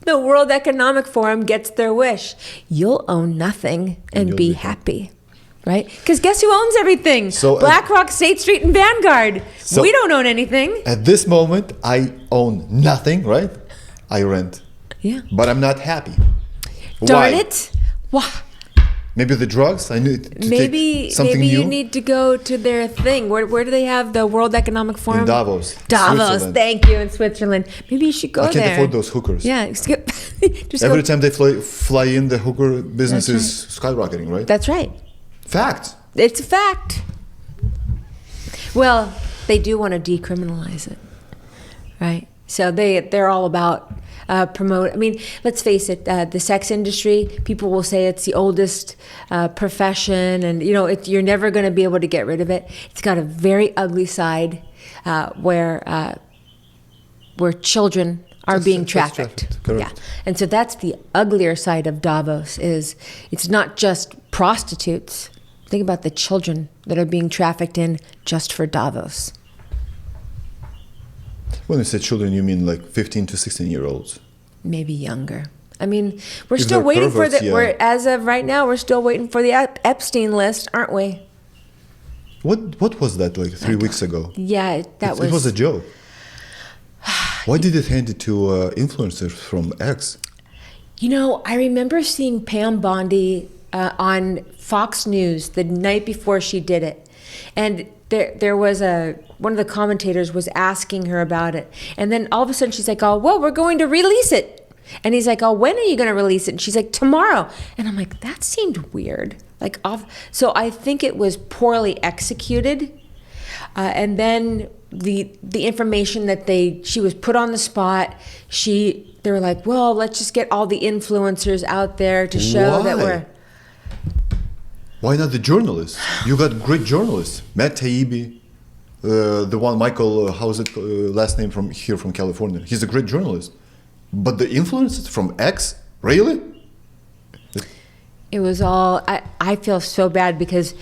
The World Economic Forum gets their wish. You'll own nothing and be happy, right? Because guess who owns everything? So, BlackRock, State Street, and Vanguard. So we don't own anything. At this moment, I own nothing, right? I rent. Yeah. But I'm not happy. Darn Why? it. Why? Maybe the drugs? I need to take something maybe new? you need to go to their thing. Where do they have the World Economic Forum? In Davos. Davos, thank you, in Switzerland. Maybe you should go there. I can't afford those hookers. Yeah. Every time they fly in, the hooker business is skyrocketing, right? That's right. Fact. It's a fact. Well, they do want to decriminalize it, right? So they're all about promote. I mean, let's face it, the sex industry, people will say it's the oldest profession, and you're never going to be able to get rid of it. It's got a very ugly side where children are being trafficked. Correct. Yeah, and so that's the uglier side of Davos. Is it's not just prostitutes. Think about the children that are being trafficked in just for Davos. When you say children, you mean like 15 to 16-year-olds? Maybe younger. I mean, we're If still they're waiting for perverts, the. yeah. We're as of right now, we're still waiting for the Epstein list, aren't we? What was that like 3 weeks ago? Yeah, It was a joke. Why did it hand it to influencers from X? You know, I remember seeing Pam Bondi on Fox News the night before she did it, and there was one of the commentators was asking her about it, and then all of a sudden she's like, "Oh, well, we're going to release it," and he's like, "Oh, when are you going to release it?" And she's like, "Tomorrow," and I'm like, that seemed weird. Like off. So I think it was poorly executed, and then the information that she was put on the spot. They were like, well, let's just get all the influencers out there to show that we're. Why not the journalists? You got great journalists. Matt Taibbi, the one Michael, how's it last name from here from California? He's a great journalist. But the influencers from X, really? It was all, I feel so bad because,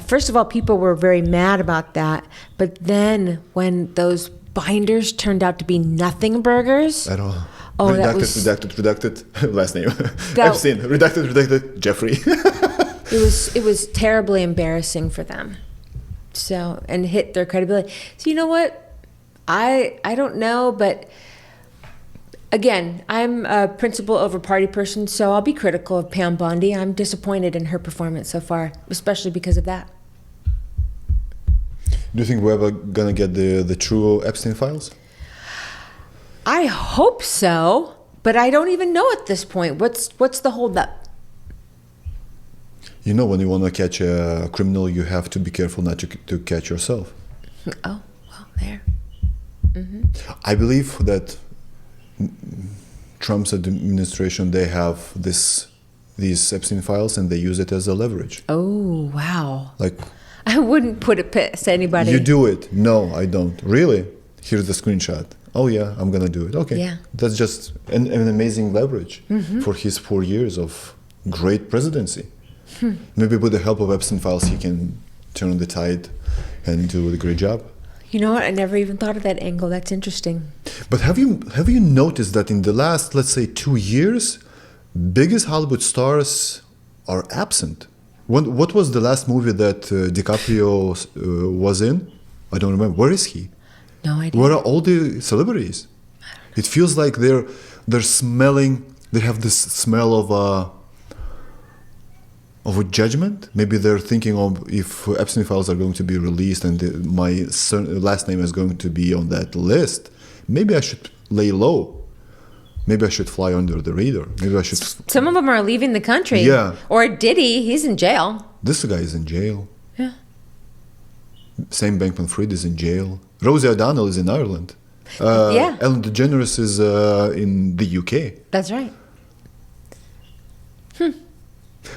first of all, people were very mad about that. But then when those binders turned out to be nothing burgers. I don't know. Oh, redacted, last name. Epstein, redacted, Jeffrey. It was terribly embarrassing for them. So, and hit their credibility. So you know what? I don't know, but again, I'm a principle over party person, so I'll be critical of Pam Bondi. I'm disappointed in her performance so far, especially because of that. Do you think we're ever gonna get the true Epstein files? I hope so, but I don't even know at this point. What's the holdup? You know, when you want to catch a criminal, you have to be careful not to catch yourself. Oh, well, there. Mm-hmm. I believe that Trump's administration, they have these Epstein files and they use it as a leverage. Oh, wow. Like, I wouldn't put it past anybody. you do it. No, I don't. Really? Here's the screenshot. Oh yeah, I'm gonna do it. Okay. Yeah. That's just an amazing leverage for his 4 years of great presidency. Maybe with the help of Epstein files, he can turn the tide and do a great job. You know what? I never even thought of that angle. That's interesting. But have you noticed that in the last, let's say, 2 years, biggest Hollywood stars are absent? What was the last movie that DiCaprio was in? I don't remember. Where is he? No idea. Where are all the celebrities? It feels like they're smelling. They have this smell of a judgment. Maybe they're thinking of if Epstein files are going to be released and my last name is going to be on that list. Maybe I should lay low. Maybe I should fly under the radar. Maybe I should. Some of them are leaving the country. Yeah. Or Diddy, he's in jail. This guy is in jail. Yeah. Sam Bankman-Fried is in jail. Rosie O'Donnell is in Ireland. Yeah. Ellen DeGeneres is in the UK. That's right.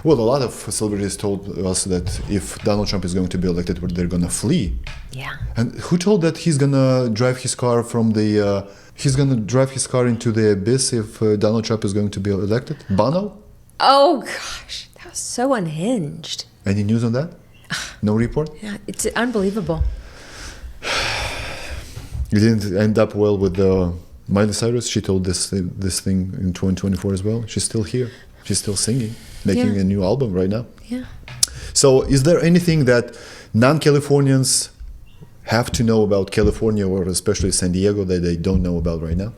Well, a lot of celebrities told us that if Donald Trump is going to be elected, they're going to flee. Yeah. And who told that he's going to drive his car into the abyss if Donald Trump is going to be elected? Bono? Oh, gosh. That was so unhinged. Any news on that? No report? Yeah, it's unbelievable. It didn't end up well with Miley Cyrus. She told this thing in 2024 as well. She's still here. She's still singing, making a new album right now. Yeah. So is there anything that non-Californians have to know about California or especially San Diego that they don't know about right now?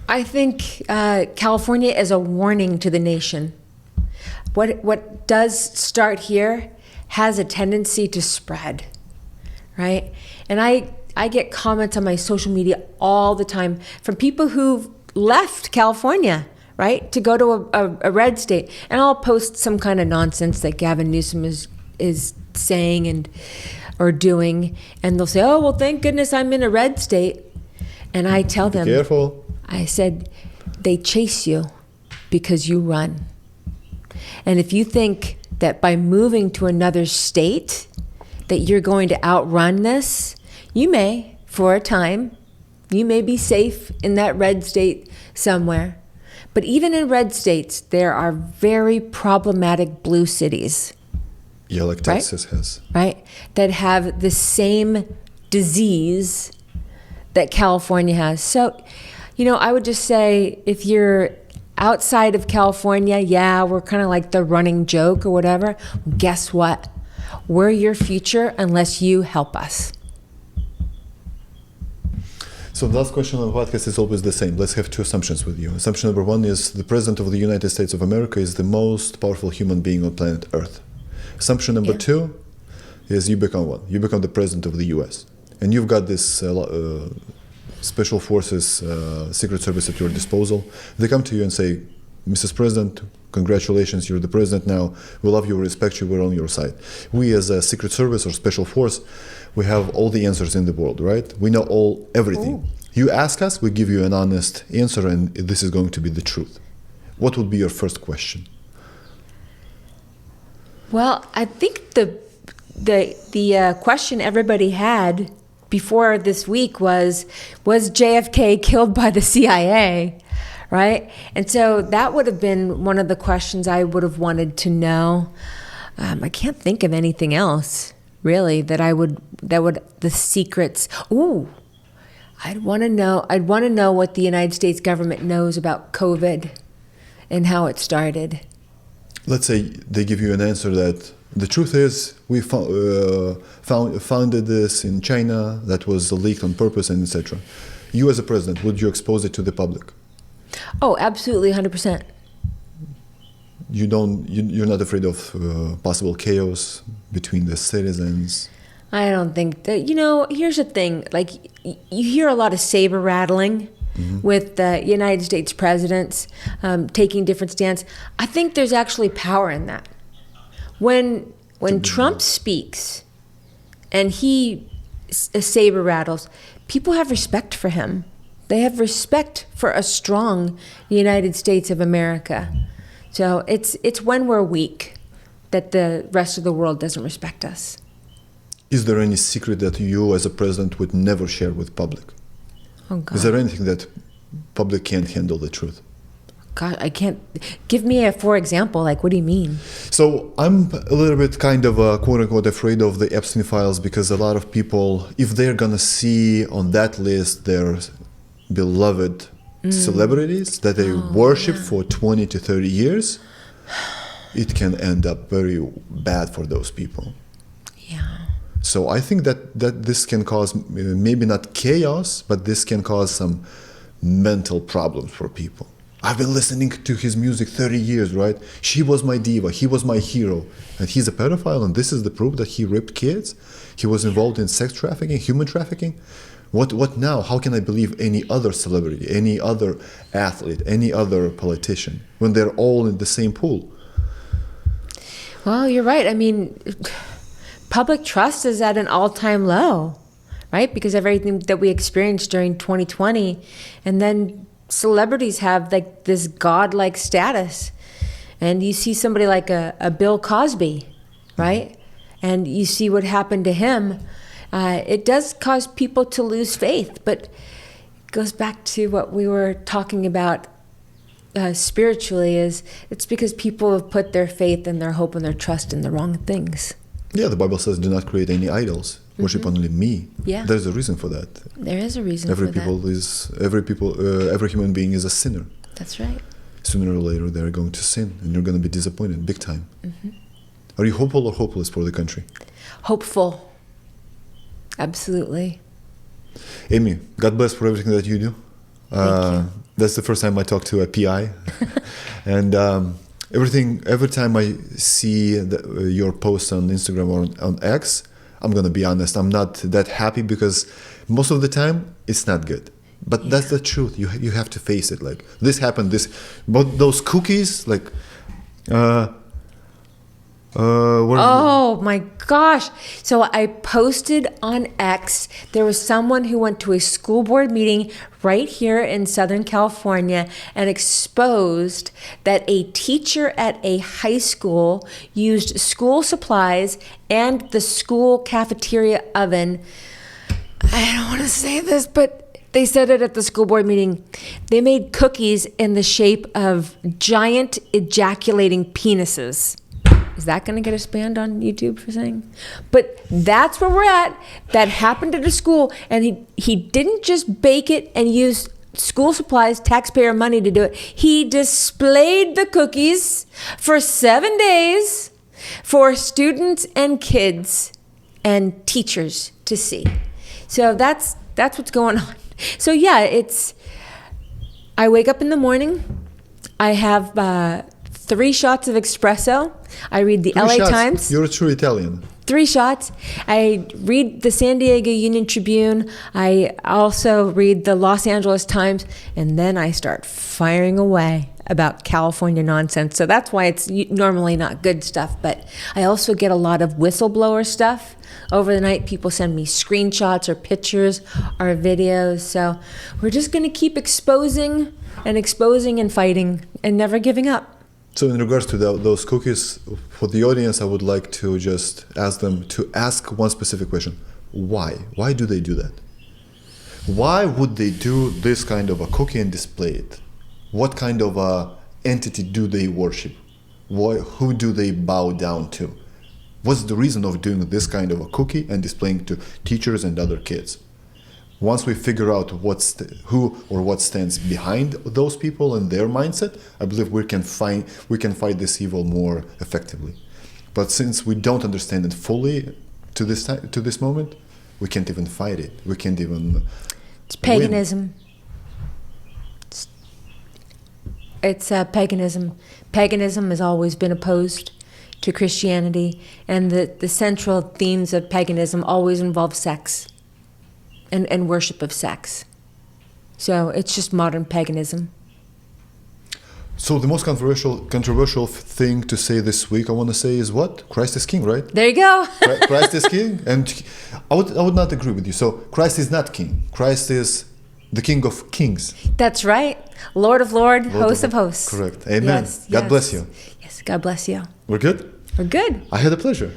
I think California is a warning to the nation. What does start here has a tendency to spread, right? And I get comments on my social media all the time from people who've left California, right, to go to a red state. And I'll post some kind of nonsense that Gavin Newsom is saying or doing, and they'll say, oh, well, thank goodness I'm in a red state. And I tell them, be careful. I said, they chase you because you run. And if you think that by moving to another state that you're going to outrun this, you may, for a time. You may be safe in that red state somewhere. But even in red states, there are very problematic blue cities. Yeah, like Texas has. Right? That have the same disease that California has. So, I would just say if you're outside of California, yeah, we're kind of like the running joke or whatever. Guess what? We're your future unless you help us. So the last question on the podcast is always the same. Let's have two assumptions with you. Assumption number one is the President of the United States of America is the most powerful human being on planet Earth. Assumption number two is you become one. You become the President of the US. And you've got this Special Forces, Secret Service at your disposal. They come to you and say, Mrs. President, congratulations, you're the president now. We love you, we respect you, we're on your side. We as a Secret Service or Special Force, we have all the answers in the world, right? We know everything. Ooh. You ask us, we give you an honest answer, and this is going to be the truth. What would be your first question? Well, I think the question everybody had before this week was JFK killed by the CIA, right? And so that would have been one of the questions I would have wanted to know. I can't think of anything else, really, the secrets. Ooh, I'd want to know what the United States government knows about COVID and how it started. Let's say they give you an answer that the truth is we founded this in China, that was leaked on purpose, and etc. You as a president, would you expose it to the public? Oh, absolutely, 100%. You're not afraid of possible chaos between the citizens? I don't think that, here's the thing, like you hear a lot of saber rattling with the United States presidents taking different stands. I think there's actually power in that. When Trump speaks and he saber rattles, people have respect for him. They have respect for a strong United States of America. So it's when we're weak that the rest of the world doesn't respect us. Is there any secret that you as a president would never share with public? Oh, God. Is there anything that public can't handle the truth? God, I can't. Give me a for example. Like, what do you mean? So I'm a little bit kind of quote unquote afraid of the Epstein files, because a lot of people, if they're gonna see on that list their beloved celebrities that they worship for 20 to 30 years, it can end up very bad for those people. Yeah. So I think that this can cause maybe not chaos, but this can cause some mental problems for people. I've been listening to his music 30 years, right? She was my diva, he was my hero, and he's a pedophile, and this is the proof that he raped kids? He was involved in sex trafficking, human trafficking? What now? How can I believe any other celebrity, any other athlete, any other politician, when they're all in the same pool? Well, you're right. I mean, public trust is at an all-time low, right? Because everything that we experienced during 2020, and then celebrities have like this godlike status, and you see somebody like a Bill Cosby, right? And you see what happened to him. It does cause people to lose faith, but it goes back to what we were talking about spiritually. It's because people have put their faith and their hope and their trust in the wrong things. Yeah, the Bible says, do not create any idols. Worship only me. Yeah. There's a reason for that. There is a reason for that. Every human being is a sinner. That's right. Sooner or later, they're going to sin, and you're going to be disappointed big time. Are you hopeful or hopeless for the country? Hopeful. Absolutely. Amy, God bless for everything that you do. Thank you. That's the first time I talk to a PI. And every time I see your post on Instagram or on X, I'm going to be honest, I'm not that happy, because most of the time it's not good. But that's the truth. You have to face it. Like, this happened, but those cookies, like, oh my gosh. So I posted on X, there was someone who went to a school board meeting right here in Southern California and exposed that a teacher at a high school used school supplies and the school cafeteria oven. I don't want to say this, but they said it at the school board meeting. They made cookies in the shape of giant ejaculating penises. Is that going to get us banned on YouTube for saying? But that's where we're at. That happened at a school, and he didn't just bake it and use school supplies, taxpayer money to do it. He displayed the cookies for 7 days for students and kids and teachers to see. So that's what's going on. So yeah, I wake up in the morning, I have 3 shots of espresso, I read the LA Times. You're a true Italian. 3 shots. I read the San Diego Union Tribune. I also read the Los Angeles Times, and then I start firing away about California nonsense. So that's why it's normally not good stuff. But I also get a lot of whistleblower stuff. Over the night, people send me screenshots or pictures or videos. So we're just going to keep exposing and fighting and never giving up. So in regards to those cookies, for the audience, I would like to just ask them to ask one specific question. Why? Why do they do that? Why would they do this kind of a cookie and display it? What kind of a entity do they worship? Who do they bow down to? What's the reason of doing this kind of a cookie and displaying to teachers and other kids? Once we figure out who or what stands behind those people and their mindset, I believe we can fight this evil more effectively. But since we don't understand it fully to this moment, we can't even fight it. We can't even. It's paganism. It's paganism. Paganism has always been opposed to Christianity, and the central themes of paganism always involve sex. And worship of sex. So it's just modern paganism. So the most controversial thing to say this week, I want to say, is what? Christ is king, right? There you go. Christ is king, and I would not agree with you. So Christ is not king. Christ is the King of Kings. That's right. Lord of Lords, host of hosts. Correct. Amen. Yes, God bless you. Yes, God bless you. We're good? We're good. I had a pleasure.